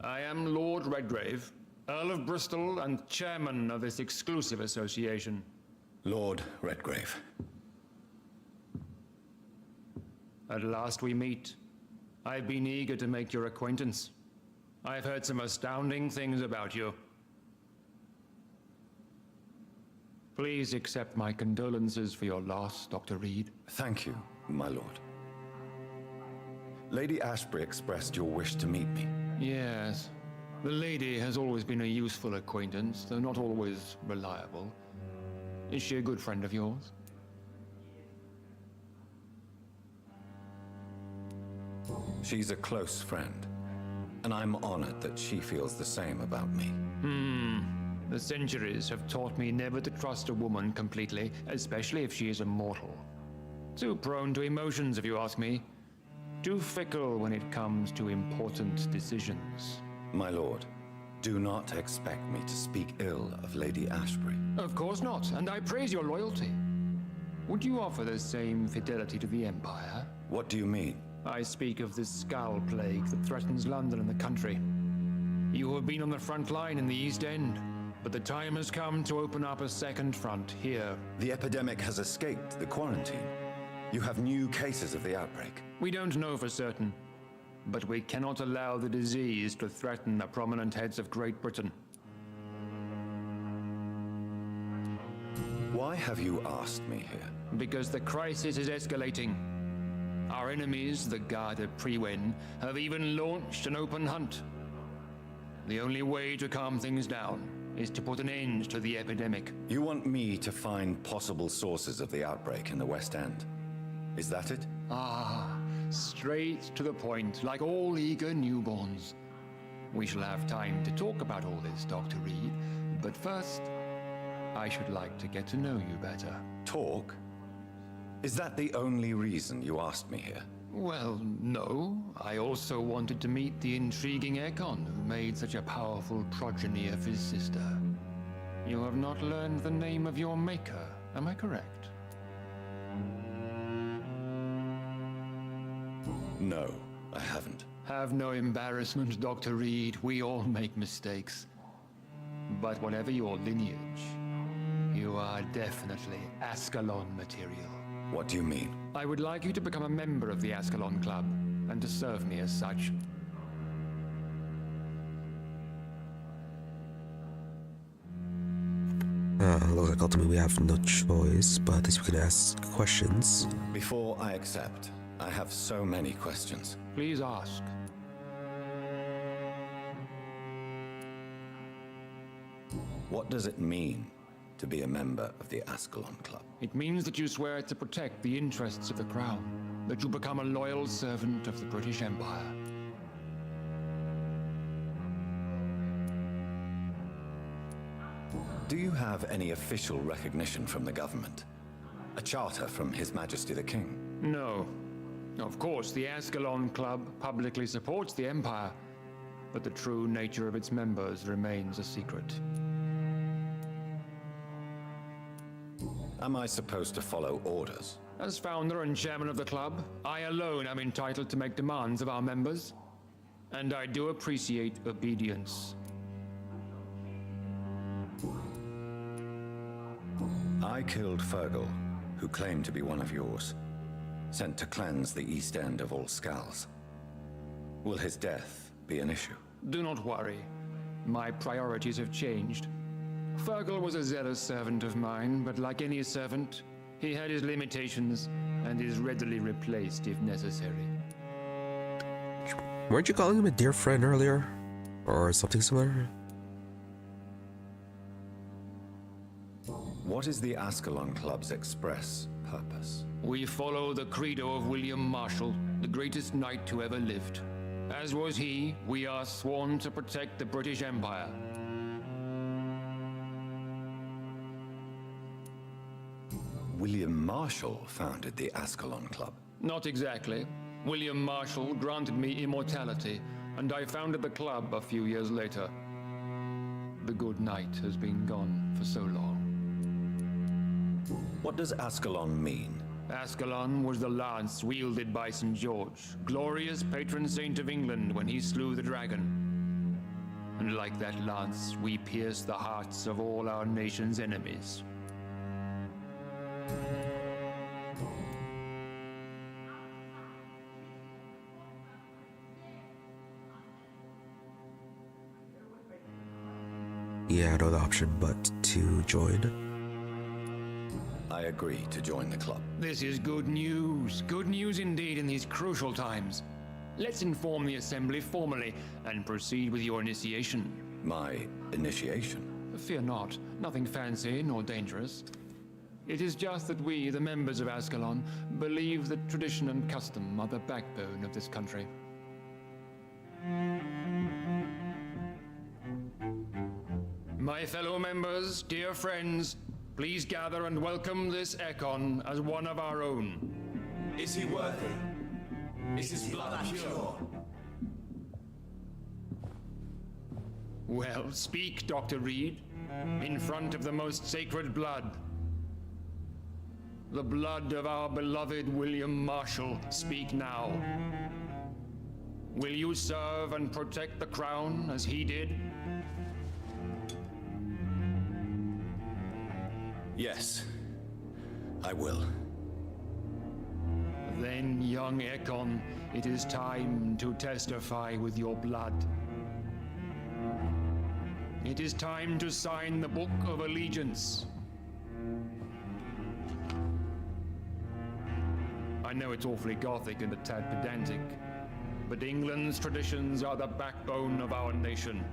[SPEAKER 12] I am Lord Redgrave, Earl of Bristol and chairman of this exclusive association.
[SPEAKER 6] Lord Redgrave.
[SPEAKER 12] At last we meet. I've been eager to make your acquaintance. I've heard some astounding things about you. Please accept my condolences for your loss, Dr. Reid.
[SPEAKER 6] Thank you, my lord. Lady Ashbury expressed your wish to meet me.
[SPEAKER 12] Yes. The lady has always been a useful acquaintance, though not always reliable. Is she a good friend of yours?
[SPEAKER 6] She's a close friend, and I'm honored that she feels the same about me.
[SPEAKER 12] The centuries have taught me never to trust a woman completely, especially if she is a mortal. Too prone to emotions, if you ask me. Too fickle when it comes to important decisions.
[SPEAKER 6] My lord, do not expect me to speak ill of Lady Ashbury.
[SPEAKER 12] Of course not, and I praise your loyalty. Would you offer the same fidelity to the Empire?
[SPEAKER 6] What do you mean?
[SPEAKER 12] I speak of the Skal plague that threatens London and the country. You have been on the front line in the East End, but the time has come to open up a second front here.
[SPEAKER 6] The epidemic has escaped the quarantine. You have new cases of the outbreak.
[SPEAKER 12] We don't know for certain, but we cannot allow the disease to threaten the prominent heads of Great Britain.
[SPEAKER 6] Why have you asked me here?
[SPEAKER 12] Because the crisis is escalating. Our enemies, the Garda Priwen, have even launched an open hunt. The only way to calm things down is to put an end to the epidemic.
[SPEAKER 6] You want me to find possible sources of the outbreak in the West End? Is that it?
[SPEAKER 12] Ah, straight to the point, like all eager newborns. We shall have time to talk about all this, Dr. Reid, but first, I should like to get to know you better.
[SPEAKER 6] Talk? Is that the only reason you asked me here?
[SPEAKER 12] Well, no. I also wanted to meet the intriguing Ekon who made such a powerful progeny of his sister. You have not learned the name of your maker, am I correct?
[SPEAKER 6] No, I haven't.
[SPEAKER 12] Have no embarrassment, Dr. Reid. We all make mistakes. But whatever your lineage, you are definitely Ascalon material.
[SPEAKER 6] What do you mean?
[SPEAKER 12] I would like you to become a member of the Ascalon Club, and to serve me as such.
[SPEAKER 1] Looks like ultimately we have no choice, but at least we can ask questions.
[SPEAKER 6] Before I accept, I have so many questions.
[SPEAKER 12] Please ask.
[SPEAKER 6] What does it mean to be a member of the Ascalon Club?
[SPEAKER 12] It means that you swear to protect the interests of the Crown, that you become a loyal servant of the British Empire.
[SPEAKER 6] Do you have any official recognition from the government? A charter from His Majesty the King?
[SPEAKER 12] No. Of course, the Ascalon Club publicly supports the Empire, but the true nature of its members remains a secret.
[SPEAKER 6] Am I supposed to follow orders?
[SPEAKER 12] As founder and chairman of the club, I alone am entitled to make demands of our members, and I do appreciate obedience.
[SPEAKER 6] I killed Fergal, who claimed to be one of yours, sent to cleanse the East End of all skals. Will his death be an issue?
[SPEAKER 12] Do not worry. My priorities have changed. Fergal was a zealous servant of mine, but like any servant, he had his limitations and is readily replaced if necessary.
[SPEAKER 1] Weren't you calling him a dear friend earlier? Or something similar?
[SPEAKER 6] What is the Ascalon Club's express purpose?
[SPEAKER 12] We follow the credo of William Marshall, the greatest knight who ever lived. As was he, we are sworn to protect the British Empire.
[SPEAKER 6] William Marshall founded the Ascalon Club.
[SPEAKER 12] Not exactly. William Marshall granted me immortality, and I founded the club a few years later. The good knight has been gone for so long.
[SPEAKER 6] What does Ascalon mean?
[SPEAKER 12] Ascalon was the lance wielded by St. George, glorious patron saint of England when he slew the dragon. And like that lance, we pierce the hearts of all our nation's enemies.
[SPEAKER 1] Yeah, no other option but to join.
[SPEAKER 6] I agree to join the club.
[SPEAKER 12] This is good news. Good news indeed in these crucial times. Let's inform the Assembly formally and proceed with your initiation.
[SPEAKER 6] My initiation?
[SPEAKER 12] Fear not. Nothing fancy nor dangerous. It is just that we, the members of Ascalon, believe that tradition and custom are the backbone of this country. My fellow members, dear friends, please gather and welcome this Ekon as one of our own.
[SPEAKER 7] Is he worthy? Is his blood pure?
[SPEAKER 12] Well, speak, Dr. Reid, in front of the most sacred blood. The blood of our beloved William Marshall, speak now. Will you serve and protect the crown as he did?
[SPEAKER 6] Yes, I will.
[SPEAKER 12] Then, young Ekon, it is time to testify with your blood. It is time to sign the Book of Allegiance. I know it's awfully gothic and a tad pedantic, but England's traditions are the backbone of our nation.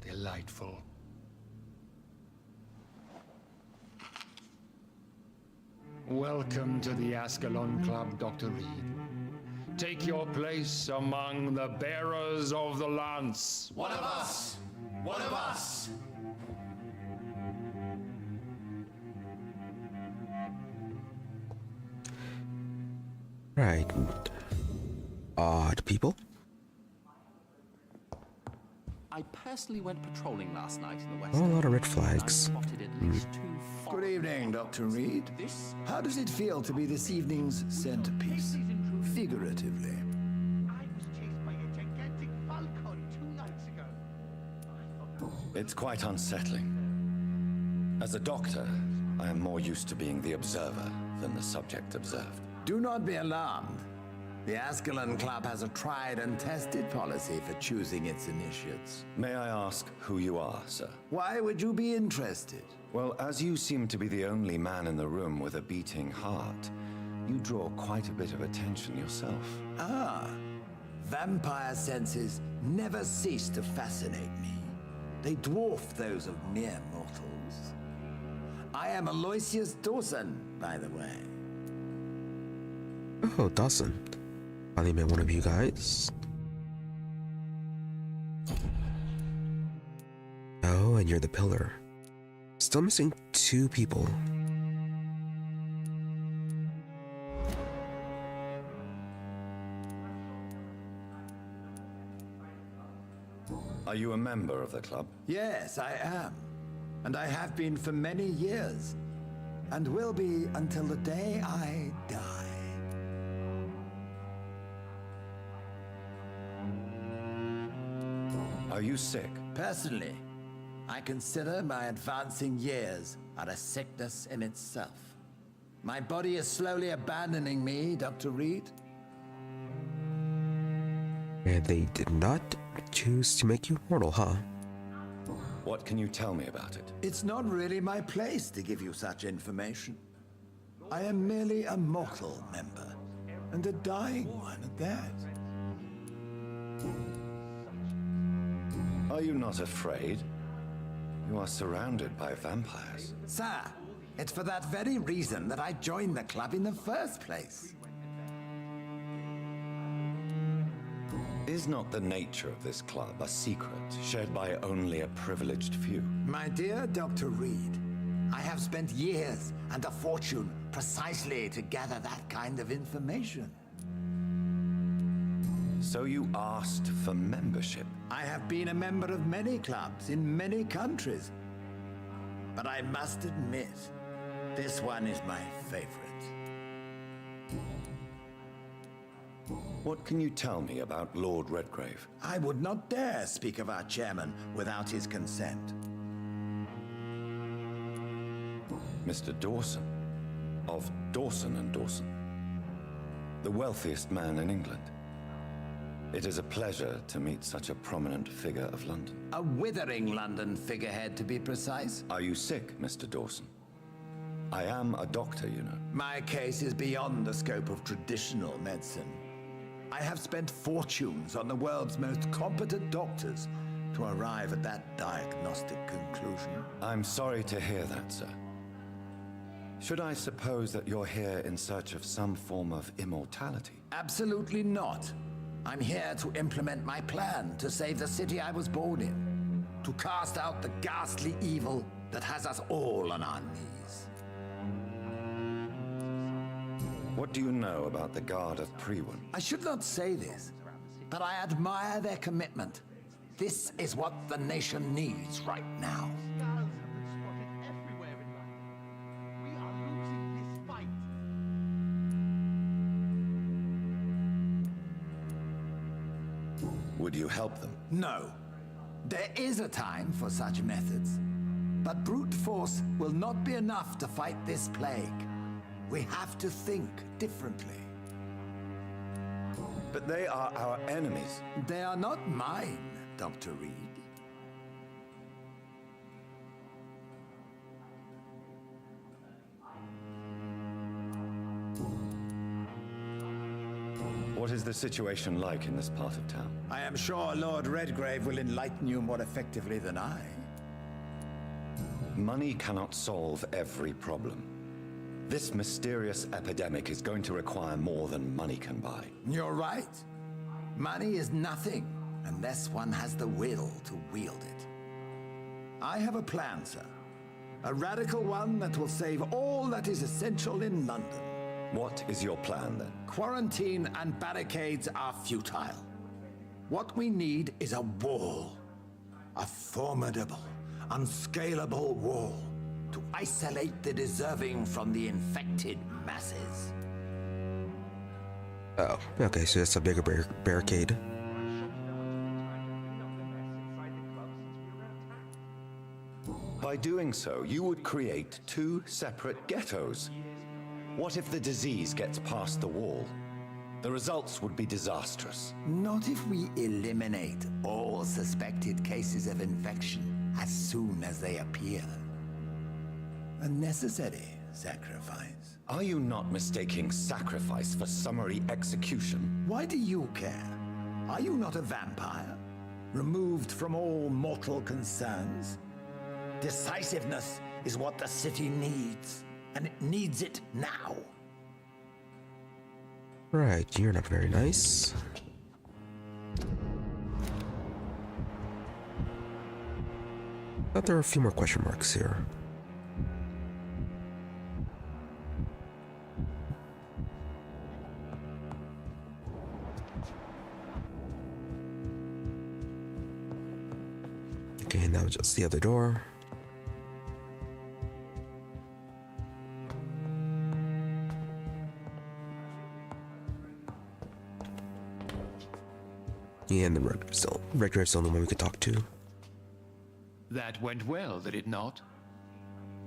[SPEAKER 12] Delightful. Welcome to the Ascalon Club, Dr. Reid. Take your place among the bearers of the lance.
[SPEAKER 7] One of us! One of us!
[SPEAKER 1] Right. Odd people.
[SPEAKER 11] I personally went patrolling last night in the west.
[SPEAKER 1] Oh, a lot of red flags.
[SPEAKER 9] Good evening, Dr. Reid. How does it feel to be this evening's centerpiece? Figuratively.
[SPEAKER 7] I was chased by a gigantic falcon 2 nights ago.
[SPEAKER 6] It's quite unsettling. As a doctor, I am more used to being the observer than the subject observed.
[SPEAKER 9] Do not be alarmed. The Ascalon Club has a tried and tested policy for choosing its initiates.
[SPEAKER 6] May I ask who you are, sir?
[SPEAKER 9] Why would you be interested?
[SPEAKER 6] Well, as you seem to be the only man in the room with a beating heart, you draw quite a bit of attention yourself.
[SPEAKER 9] Ah, vampire senses never cease to fascinate me. They dwarf those of mere mortals. I am Aloysius Dawson, by the way.
[SPEAKER 1] Oh, Dawson. Finally met one of you guys. Oh, and you're the pillar. Still missing 2 people.
[SPEAKER 6] Are you a member of the club?
[SPEAKER 9] Yes, I am. And I have been for many years. And will be until the day I die.
[SPEAKER 6] Are you sick?
[SPEAKER 9] Personally, I consider my advancing years are a sickness in itself. My body is slowly abandoning me, Dr. Reid.
[SPEAKER 1] And they did not choose to make you mortal, huh?
[SPEAKER 6] What can you tell me about it?
[SPEAKER 9] It's not really my place to give you such information. I am merely a mortal member, and a dying one at that.
[SPEAKER 6] Are you not afraid? You are surrounded by vampires.
[SPEAKER 9] Sir, it's for that very reason that I joined the club in the first place.
[SPEAKER 6] Is not the nature of this club a secret shared by only a privileged few?
[SPEAKER 9] My dear Dr. Reid, I have spent years and a fortune precisely to gather that kind of information.
[SPEAKER 6] So you asked for membership?
[SPEAKER 9] I have been a member of many clubs in many countries. But I must admit, this one is my favorite.
[SPEAKER 6] What can you tell me about Lord Redgrave?
[SPEAKER 9] I would not dare speak of our chairman without his consent.
[SPEAKER 6] Mr. Dawson, Dawson and Dawson. The wealthiest man in England. It is a pleasure to meet such a prominent figure of London.
[SPEAKER 13] A withering London figurehead, to be precise.
[SPEAKER 6] Are you sick, Mr. Dawson? I am a doctor, you know.
[SPEAKER 13] My case is beyond the scope of traditional medicine. I have spent fortunes on the world's most competent doctors to arrive at that diagnostic conclusion.
[SPEAKER 6] I'm sorry to hear that, sir. Should I suppose that you're here in search of some form of immortality?
[SPEAKER 13] Absolutely not. I'm here to implement my plan to save the city I was born in, to cast out the ghastly evil that has us all on our knees.
[SPEAKER 6] What do you know about the Guard of Prewin?
[SPEAKER 13] I should not say this, but I admire their commitment. This is what the nation needs right now.
[SPEAKER 7] Skals have been spotted everywhere in London. We are losing this fight.
[SPEAKER 6] Would you help them?
[SPEAKER 13] No. There is a time for such methods. But brute force will not be enough to fight this plague. We have to think differently.
[SPEAKER 6] But they are our enemies.
[SPEAKER 13] They are not mine, Dr. Reid.
[SPEAKER 6] What is the situation like in this part of town?
[SPEAKER 13] I am sure Lord Redgrave will enlighten you more effectively than I.
[SPEAKER 6] Money cannot solve every problem. This mysterious epidemic is going to require more than money can buy.
[SPEAKER 13] You're right. Money is nothing unless one has the will to wield it. I have a plan, sir. A radical one that will save all that is essential in London.
[SPEAKER 6] What is your plan, then?
[SPEAKER 13] Quarantine and barricades are futile. What we need is a wall. A formidable, unscalable wall to isolate the deserving from the infected masses.
[SPEAKER 1] Oh, okay, so that's a bigger barricade.
[SPEAKER 6] By doing so, you would create two separate ghettos. What if the disease gets past the wall? The results would be disastrous.
[SPEAKER 13] Not if we eliminate all suspected cases of infection as soon as they appear. A necessary sacrifice.
[SPEAKER 6] Are you not mistaking sacrifice for summary execution?
[SPEAKER 13] Why do you care? Are you not a vampire? Removed from all mortal concerns? Decisiveness is what the city needs, and it needs it now.
[SPEAKER 1] Right, you're not very nice. Thought there were a few more question marks here. Okay, now just the other door. And the Redgrave's the only one we could talk to.
[SPEAKER 12] That went well, did it not?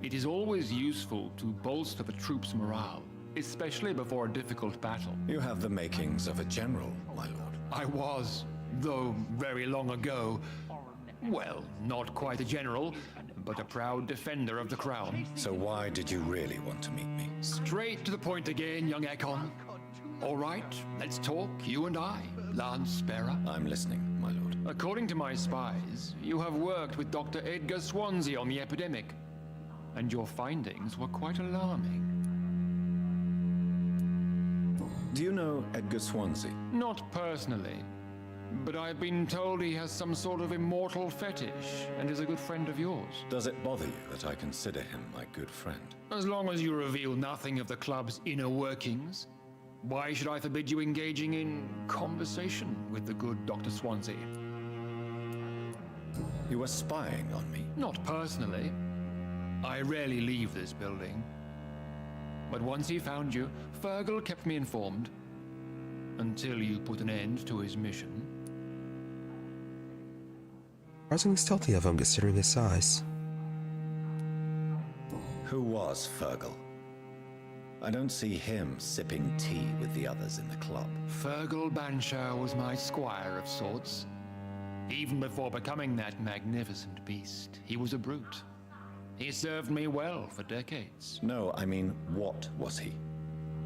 [SPEAKER 12] It is always useful to bolster the troops' morale, especially before a difficult battle.
[SPEAKER 6] You have the makings of a general, my lord.
[SPEAKER 12] I was, though very long ago. Well, not quite a general, but a proud defender of the crown.
[SPEAKER 6] So why did you really want to meet me?
[SPEAKER 12] Straight to the point again, young Ekon. All right, let's talk, you and I, Lance Sparrow.
[SPEAKER 6] I'm listening, my lord.
[SPEAKER 12] According to my spies, you have worked with Dr. Edgar Swansea on the epidemic, and your findings were quite alarming.
[SPEAKER 6] Do you know Edgar Swansea?
[SPEAKER 12] Not personally, but I've been told he has some sort of immortal fetish and is a good friend of yours.
[SPEAKER 6] Does it bother you that I consider him my good friend?
[SPEAKER 12] As long as you reveal nothing of the club's inner workings, why should I forbid you engaging in conversation with the good Dr. Swansea?
[SPEAKER 6] You were spying on me?
[SPEAKER 12] Not personally. I rarely leave this building. But once he found you, Fergal kept me informed. Until you put an end to his mission.
[SPEAKER 1] Surprisingly stealthy of him considering his size.
[SPEAKER 6] Who was Fergal? I don't see him sipping tea with the others in the club.
[SPEAKER 12] Fergal Banshire was my squire of sorts. Even before becoming that magnificent beast, he was a brute. He served me well for decades.
[SPEAKER 6] No, I mean, what was he?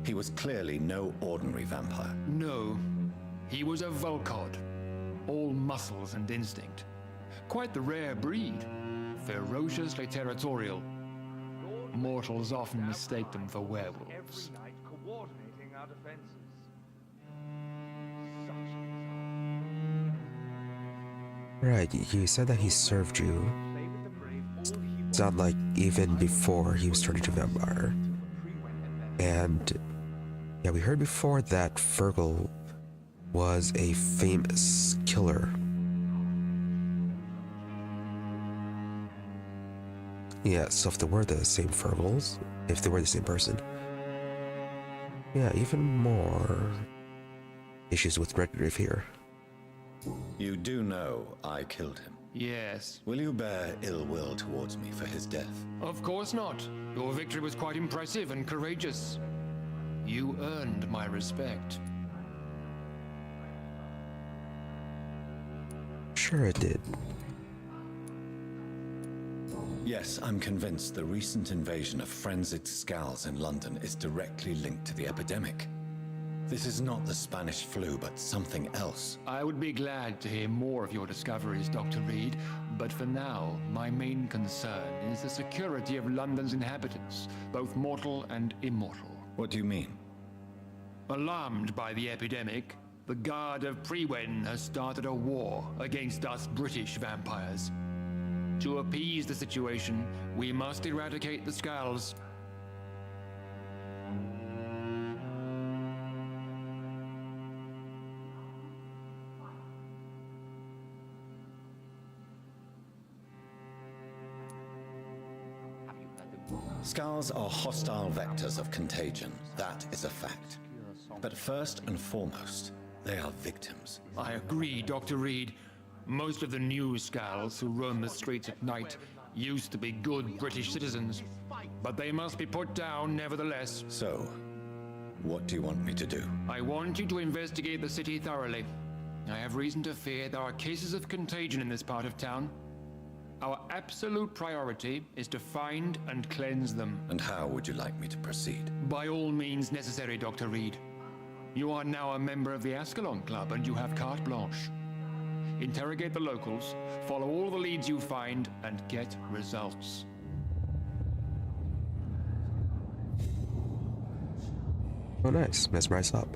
[SPEAKER 6] He was clearly no ordinary vampire.
[SPEAKER 12] No, he was a Volcod, all muscles and instinct. Quite the rare breed, ferociously territorial. Mortals often mistake them for werewolves.
[SPEAKER 7] Every night coordinating our defenses.
[SPEAKER 1] Right, you said that he served you. Sound like even before he was turned into a vampire. And yeah, we heard before that Fergal was a famous killer. Yeah, so if they were the same Fergals, if they were the same person, yeah, even more issues with Redgrave here.
[SPEAKER 6] You do know I killed him.
[SPEAKER 12] Yes.
[SPEAKER 6] Will you bear ill will towards me for his death?
[SPEAKER 12] Of course not. Your victory was quite impressive and courageous. You earned my respect.
[SPEAKER 1] Sure it did.
[SPEAKER 6] Yes, I'm convinced the recent invasion of frenzied skals in London is directly linked to the epidemic. This is not the Spanish flu, but something else.
[SPEAKER 12] I would be glad to hear more of your discoveries, Dr. Reid, but for now, my main concern is the security of London's inhabitants, both mortal and immortal.
[SPEAKER 6] What do you mean?
[SPEAKER 12] Alarmed by the epidemic, the Guard of Prewen has started a war against us British vampires. To appease the situation, we must eradicate the skals.
[SPEAKER 6] Skals are hostile vectors of contagion. That is a fact. But first and foremost, they are victims.
[SPEAKER 12] I agree, Dr. Reid. Most of the new skals who roam the streets at night used to be good British citizens, but they must be put down nevertheless.
[SPEAKER 6] So, what do you want me to do?
[SPEAKER 12] I want you to investigate the city thoroughly. I have reason to fear there are cases of contagion in this part of town. Our absolute priority is to find and cleanse them.
[SPEAKER 6] And how would you like me to proceed?
[SPEAKER 12] By all means necessary, Dr. Reid. You are now a member of the Ascalon Club and you have carte blanche. Interrogate the locals, follow all the leads you find, and get results.
[SPEAKER 1] Oh nice, mesmerize up.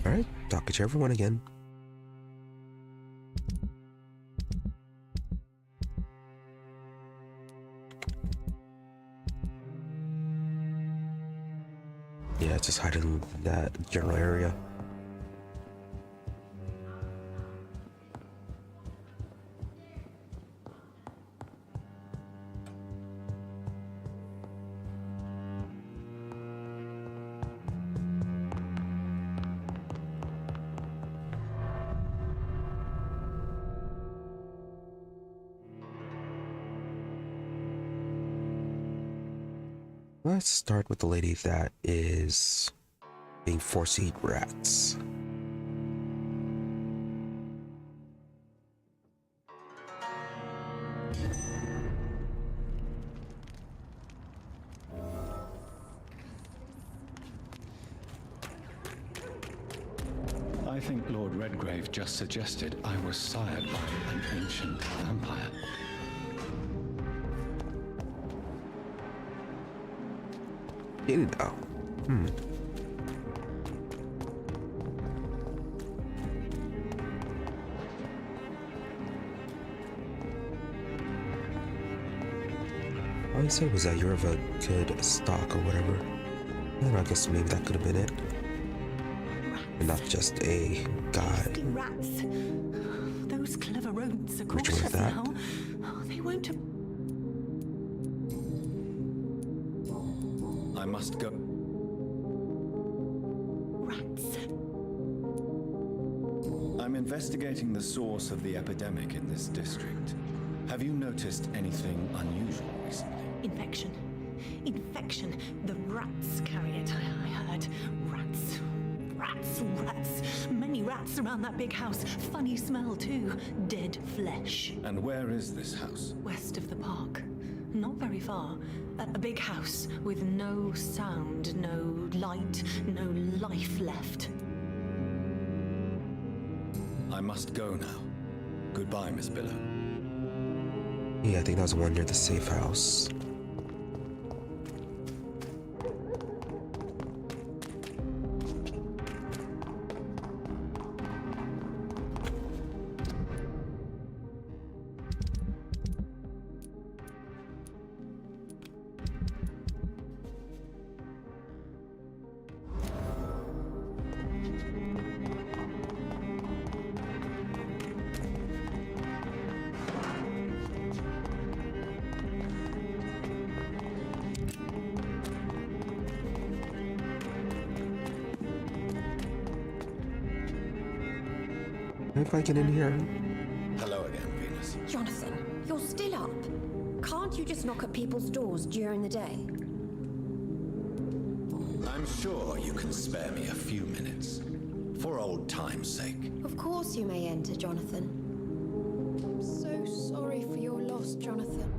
[SPEAKER 1] Alright, talking to everyone again. Yeah, just hide in that general area. Let's start with the lady that is being forced to eat rats.
[SPEAKER 6] I think Lord Redgrave just suggested I was sired by an ancient vampire.
[SPEAKER 1] You know. All I said was that you're of a good stock or whatever. And I guess maybe that could have been it. And not just a god.
[SPEAKER 8] Rats. Those clever rodents are
[SPEAKER 1] Creature like
[SPEAKER 8] cautious
[SPEAKER 1] that.
[SPEAKER 8] now. Oh, they won't have...
[SPEAKER 6] I must go.
[SPEAKER 8] Rats.
[SPEAKER 6] I'm investigating the source of the epidemic in this district. Have you noticed anything unusual recently?
[SPEAKER 14] Infection. Infection. The rats carry it, I heard. Rats. Rats, rats. Many rats around that big house. Funny smell, too. Dead flesh.
[SPEAKER 6] And where is this house?
[SPEAKER 14] West of the park. Not very far. A big house with no sound, no light, no life left.
[SPEAKER 6] I must go now. Goodbye, Miss Billow.
[SPEAKER 1] Yeah, I think that was one near the safe house. If I get in here.
[SPEAKER 6] Hello again, Venus.
[SPEAKER 15] Jonathan, you're still up. Can't you just knock at people's doors during the day?
[SPEAKER 6] I'm sure you can spare me a few minutes. For old time's sake.
[SPEAKER 15] Of course you may enter, Jonathan. I'm so sorry for your loss, Jonathan.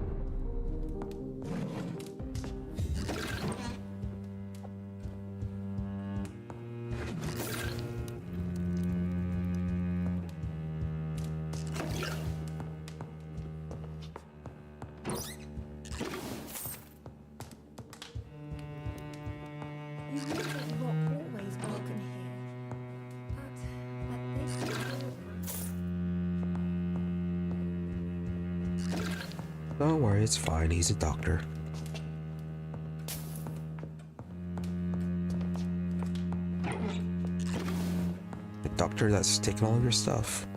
[SPEAKER 1] Don't worry, it's fine. He's a doctor. The doctor that's taking all of your stuff.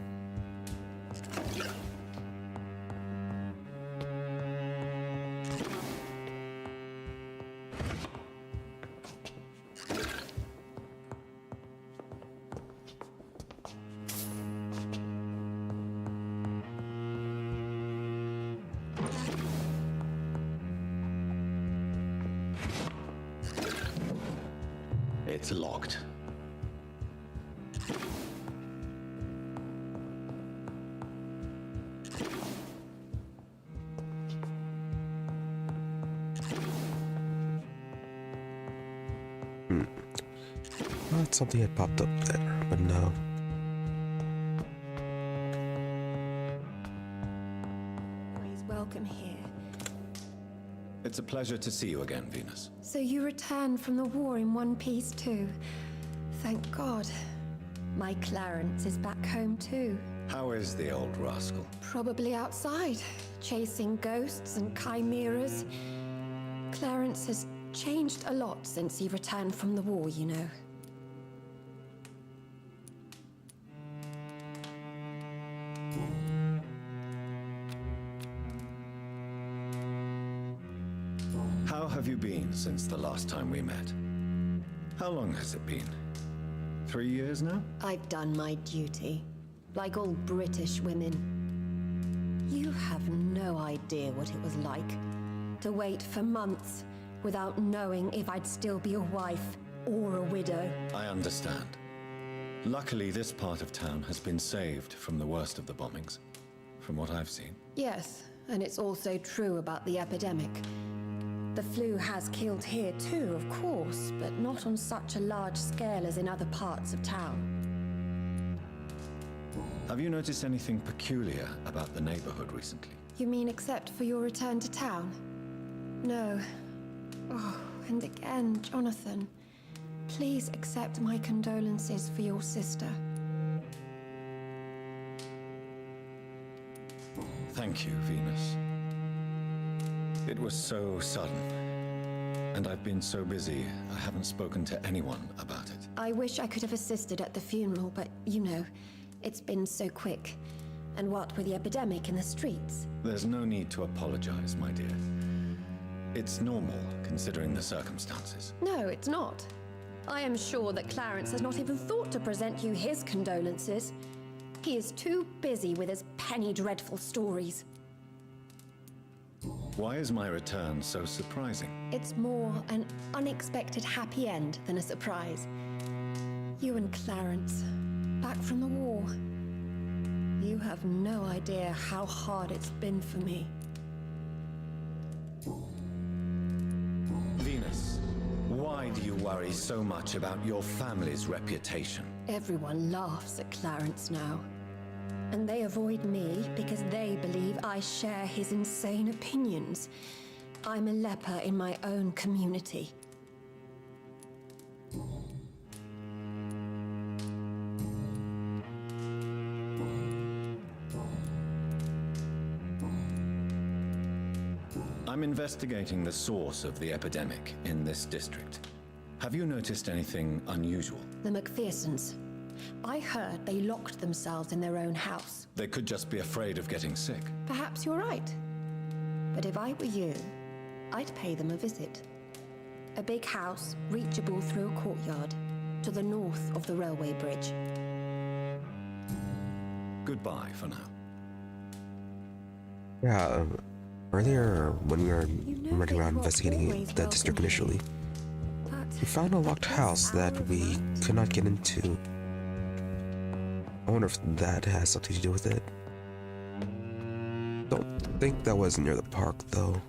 [SPEAKER 6] It's locked.
[SPEAKER 1] Thought something had popped up there, but no.
[SPEAKER 15] Always welcome here.
[SPEAKER 6] It's a pleasure to see you again, Venus.
[SPEAKER 15] So you returned from the war in one piece too. Thank God. My Clarence is back home too.
[SPEAKER 6] How is the old rascal?
[SPEAKER 15] Probably outside, chasing ghosts and chimeras. Clarence has changed a lot since he returned from the war, you know.
[SPEAKER 6] How have you been since the last time we met? How long has it been? 3 years now?
[SPEAKER 15] I've done my duty, like all British women. You have no idea what it was like to wait for months without knowing if I'd still be a wife or a widow.
[SPEAKER 6] I understand. Luckily, this part of town has been saved from the worst of the bombings, from what I've seen.
[SPEAKER 15] Yes, and it's also true about the epidemic. The flu has killed here too, of course, but not on such a large scale as in other parts of town.
[SPEAKER 6] Have you noticed anything peculiar about the neighborhood recently?
[SPEAKER 15] You mean except for your return to town? No. Oh, and again, Jonathan, please accept my condolences for your sister.
[SPEAKER 6] Thank you, Venus. It was so sudden, and I've been so busy, I haven't spoken to anyone about it.
[SPEAKER 15] I wish I could have assisted at the funeral, but you know, it's been so quick. And what with the epidemic in the streets?
[SPEAKER 6] There's no need to apologize, my dear. It's normal, considering the circumstances.
[SPEAKER 15] No, it's not. I am sure that Clarence has not even thought to present you his condolences. He is too busy with his penny dreadful stories.
[SPEAKER 6] Why is my return so surprising?
[SPEAKER 15] It's more an unexpected happy end than a surprise. You and Clarence, back from the war. You have no idea how hard it's been for me.
[SPEAKER 6] Venus, why do you worry so much about your family's reputation?
[SPEAKER 15] Everyone laughs at Clarence now. And they avoid me because they believe I share his insane opinions. I'm a leper in my own community.
[SPEAKER 6] I'm investigating the source of the epidemic in this district. Have you noticed anything unusual?
[SPEAKER 15] The McPhersons. I heard they locked themselves in their own house.
[SPEAKER 6] They could just be afraid of getting sick.
[SPEAKER 15] Perhaps you're right. But if I were you, I'd pay them a visit. A big house, reachable through a courtyard, to the north of the railway bridge.
[SPEAKER 6] Goodbye for now.
[SPEAKER 1] Yeah, earlier when we were running around investigating the district initially, we found a locked house that we could not get into. I wonder if that has something to do with it. Don't think that was near the park, though.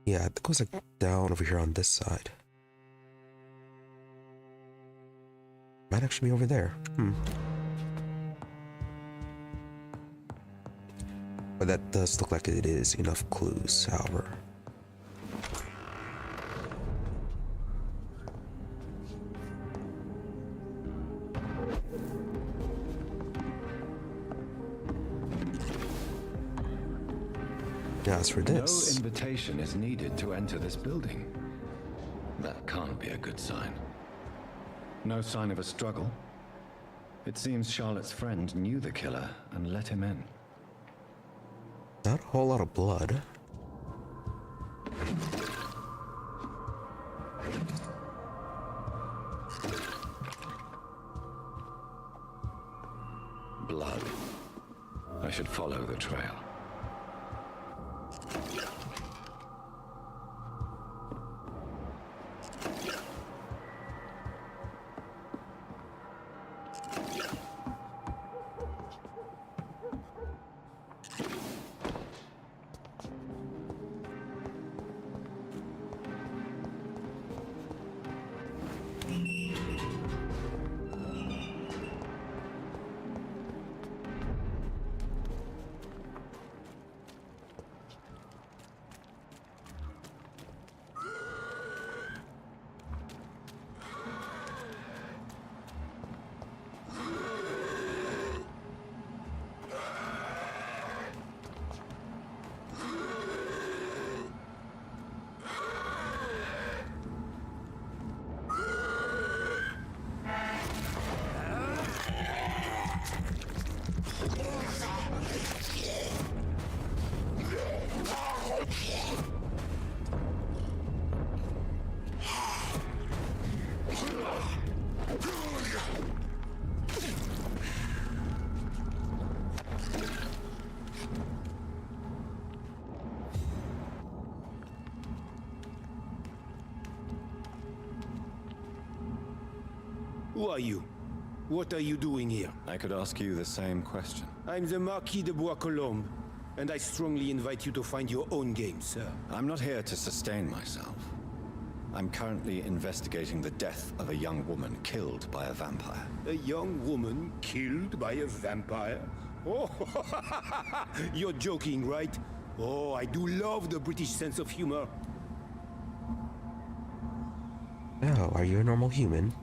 [SPEAKER 1] Yeah, I think it was like down over here on this side. Might actually be over there. But that does look like it is enough clues, however. As for this,
[SPEAKER 6] no invitation is needed to enter this building. That can't be a good sign. No sign of a struggle. It seems Charlotte's friend knew the killer and let him in.
[SPEAKER 1] Not a whole lot of blood.
[SPEAKER 6] Blood. I should follow the trail.
[SPEAKER 16] Who are you? What are you doing here?
[SPEAKER 6] I could ask you the same question.
[SPEAKER 16] I'm the Marquis de Bois-Colombes, and I strongly invite you to find your own game, sir.
[SPEAKER 6] I'm not here to sustain myself. I'm currently investigating the death of a young woman killed by a vampire.
[SPEAKER 16] A young woman killed by a vampire? Oh, you're joking, right? Oh, I do love the British sense of humor.
[SPEAKER 1] Oh, are you a normal human?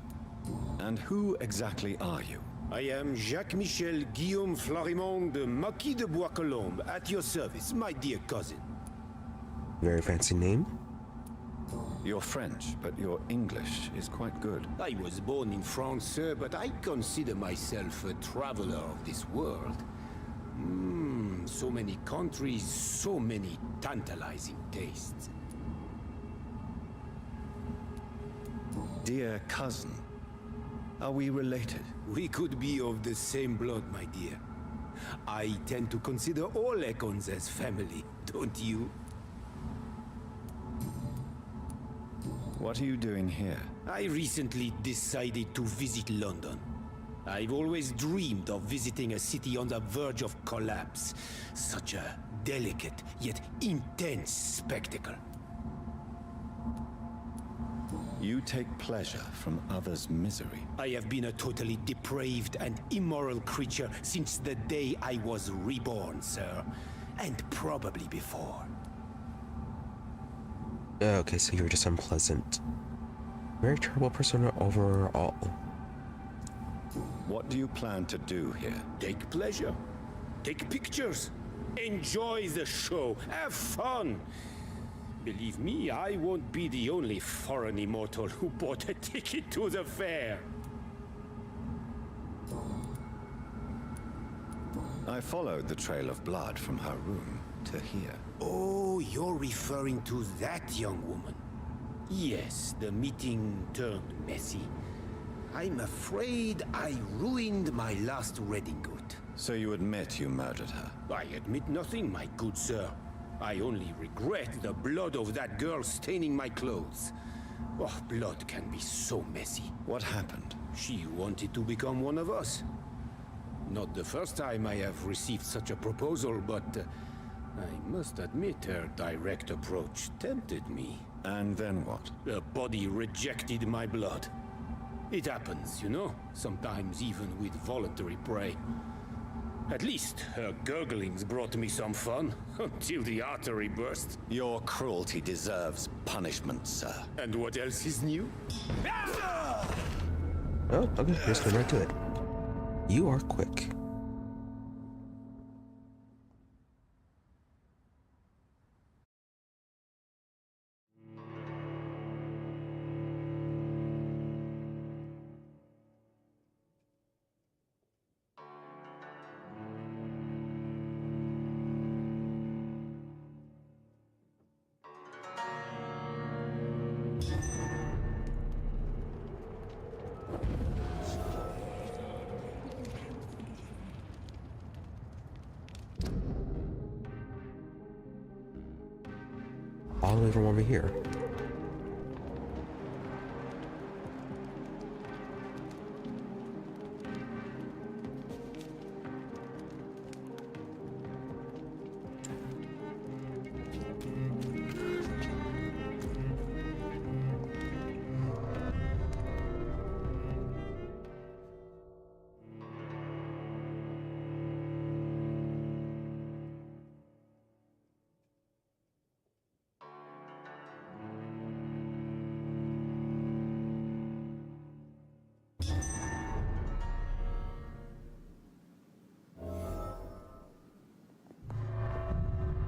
[SPEAKER 6] And who exactly are you?
[SPEAKER 16] I am Jacques-Michel Guillaume Florimond de Marquis de Bois-Colombes, at your service, my dear cousin.
[SPEAKER 1] Very fancy name.
[SPEAKER 6] You're French, but your English is quite good.
[SPEAKER 16] I was born in France, sir, but I consider myself a traveler of this world. So many countries, so many tantalizing tastes.
[SPEAKER 6] Dear cousin,
[SPEAKER 16] Are we related? We could be of the same blood, my dear. I tend to consider all Econs as family, don't you?
[SPEAKER 6] What are you doing here?
[SPEAKER 16] I recently decided to visit London. I've always dreamed of visiting a city on the verge of collapse. Such a delicate, yet intense spectacle.
[SPEAKER 6] You take pleasure from others' misery.
[SPEAKER 16] I have been a totally depraved and immoral creature since the day I was reborn, sir. And probably before.
[SPEAKER 1] Okay, so you're just unpleasant. Very terrible person overall.
[SPEAKER 6] What do you plan to do here?
[SPEAKER 16] Take pleasure. Take pictures. Enjoy the show. Have fun. Believe me, I won't be the only foreign immortal who bought a ticket to the fair.
[SPEAKER 6] I followed the trail of blood from her room to here.
[SPEAKER 16] Oh, you're referring to that young woman. Yes, the meeting turned messy. I'm afraid I ruined my last redingote.
[SPEAKER 6] So you admit you murdered her?
[SPEAKER 16] I admit nothing, my good sir. I only regret the blood of that girl staining my clothes. Oh, blood can be so messy.
[SPEAKER 6] What happened?
[SPEAKER 16] She wanted to become one of us. Not the first time I have received such a proposal, but I must admit her direct approach tempted me.
[SPEAKER 6] And then what?
[SPEAKER 16] The body rejected my blood. It happens, you know, sometimes even with voluntary prey. At least her gurglings brought me some fun, until the artery burst.
[SPEAKER 6] Your cruelty deserves punishment, sir.
[SPEAKER 16] And what else is new?
[SPEAKER 1] Oh, okay, let's go right to it. You are quick. All the way from over here.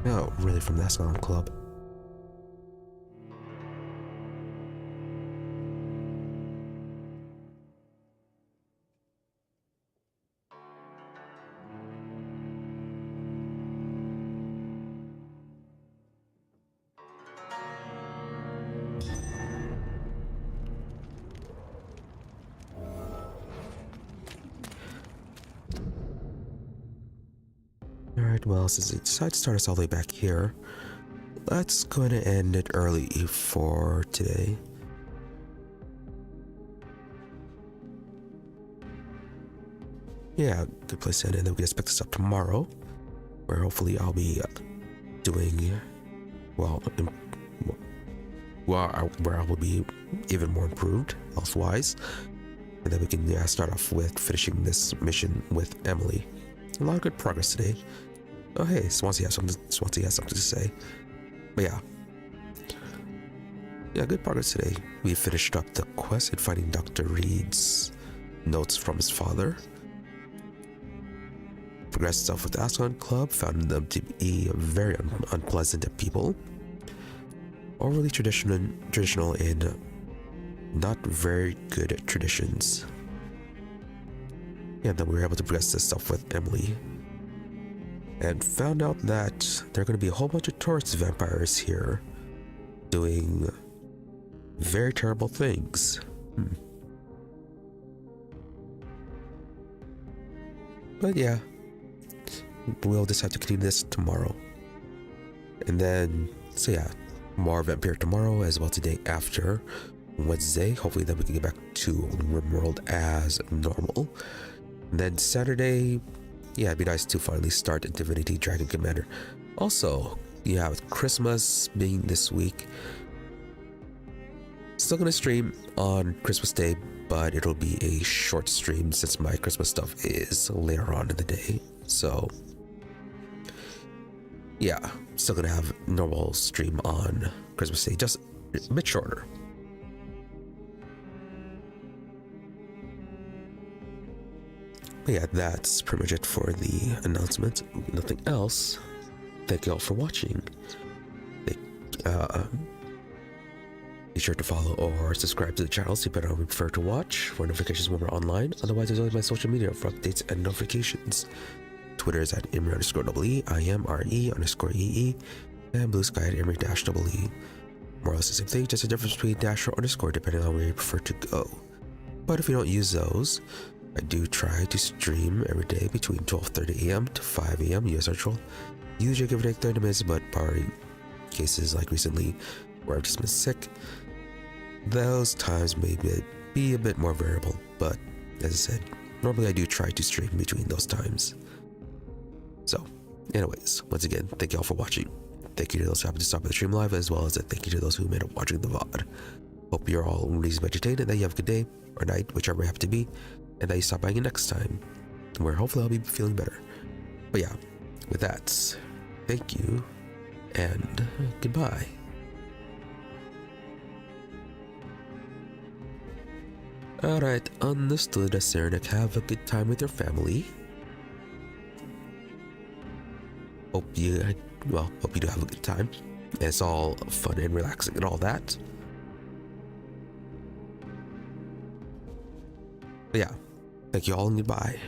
[SPEAKER 1] No, really from the Ascalon Club. Alright, well, since they decided to start us all the way back here, let's go ahead and end it early for today. Yeah, good place to end, and then we can expect this up tomorrow, where hopefully I'll be doing, well, where I will be even more improved health-wise, and then we can start off with finishing this mission with Emily. A lot of good progress today. Oh hey, Swansea has something to say. But yeah, good progress today. We finished up the quest in finding Dr. Reid's notes from his father. Progressed stuff with the Ascalon Club, found them to be very unpleasant people. Overly traditional in not very good traditions. Yeah, then we were able to progress this stuff with Emily. And found out that there are going to be a whole bunch of tourist vampires here doing very terrible things. But yeah, we'll just have to continue this tomorrow. And then, so yeah, more Vampyr tomorrow as well today after Wednesday. Hopefully then we can get back to RimWorld as normal. And then Saturday, yeah, it'd be nice to finally start Divinity Dragon Commander. Also, yeah, with Christmas being this week, still gonna stream on Christmas Day, but it'll be a short stream since my Christmas stuff is later on in the day. So yeah, still gonna have normal stream on Christmas Day, just a bit shorter. But yeah, that's pretty much it for the announcement. Nothing else. Thank you all for watching. Be sure to follow or subscribe to the channels depending on what you prefer to watch for notifications when we're online. Otherwise, there's always my social media for updates and notifications. Twitter is at Imre_EE, IMRE_EE, and Blue Sky at Imre-EE. More or less the same thing, just a difference between dash or underscore depending on where you prefer to go. But if you don't use those, I do try to stream every day between 12:30 a.m. to 5 a.m. US Central. Usually give or take 30 minutes, but barring cases like recently where I've just been sick, those times may be a bit more variable. But as I said, normally I do try to stream between those times. So, anyways, once again, thank you all for watching. Thank you to those who happened to stop by the stream live, as well as a thank you to those who made up watching the VOD. Hope you're all reasonably entertained and that you have a good day or night, whichever you happen to be, and that you stop by again next time, where hopefully I'll be feeling better. But yeah, with that, thank you, and goodbye. Alright, understood, Saranac. Have a good time with your family. Hope you do have a good time. It's all fun and relaxing and all that. But yeah, thank you all and goodbye.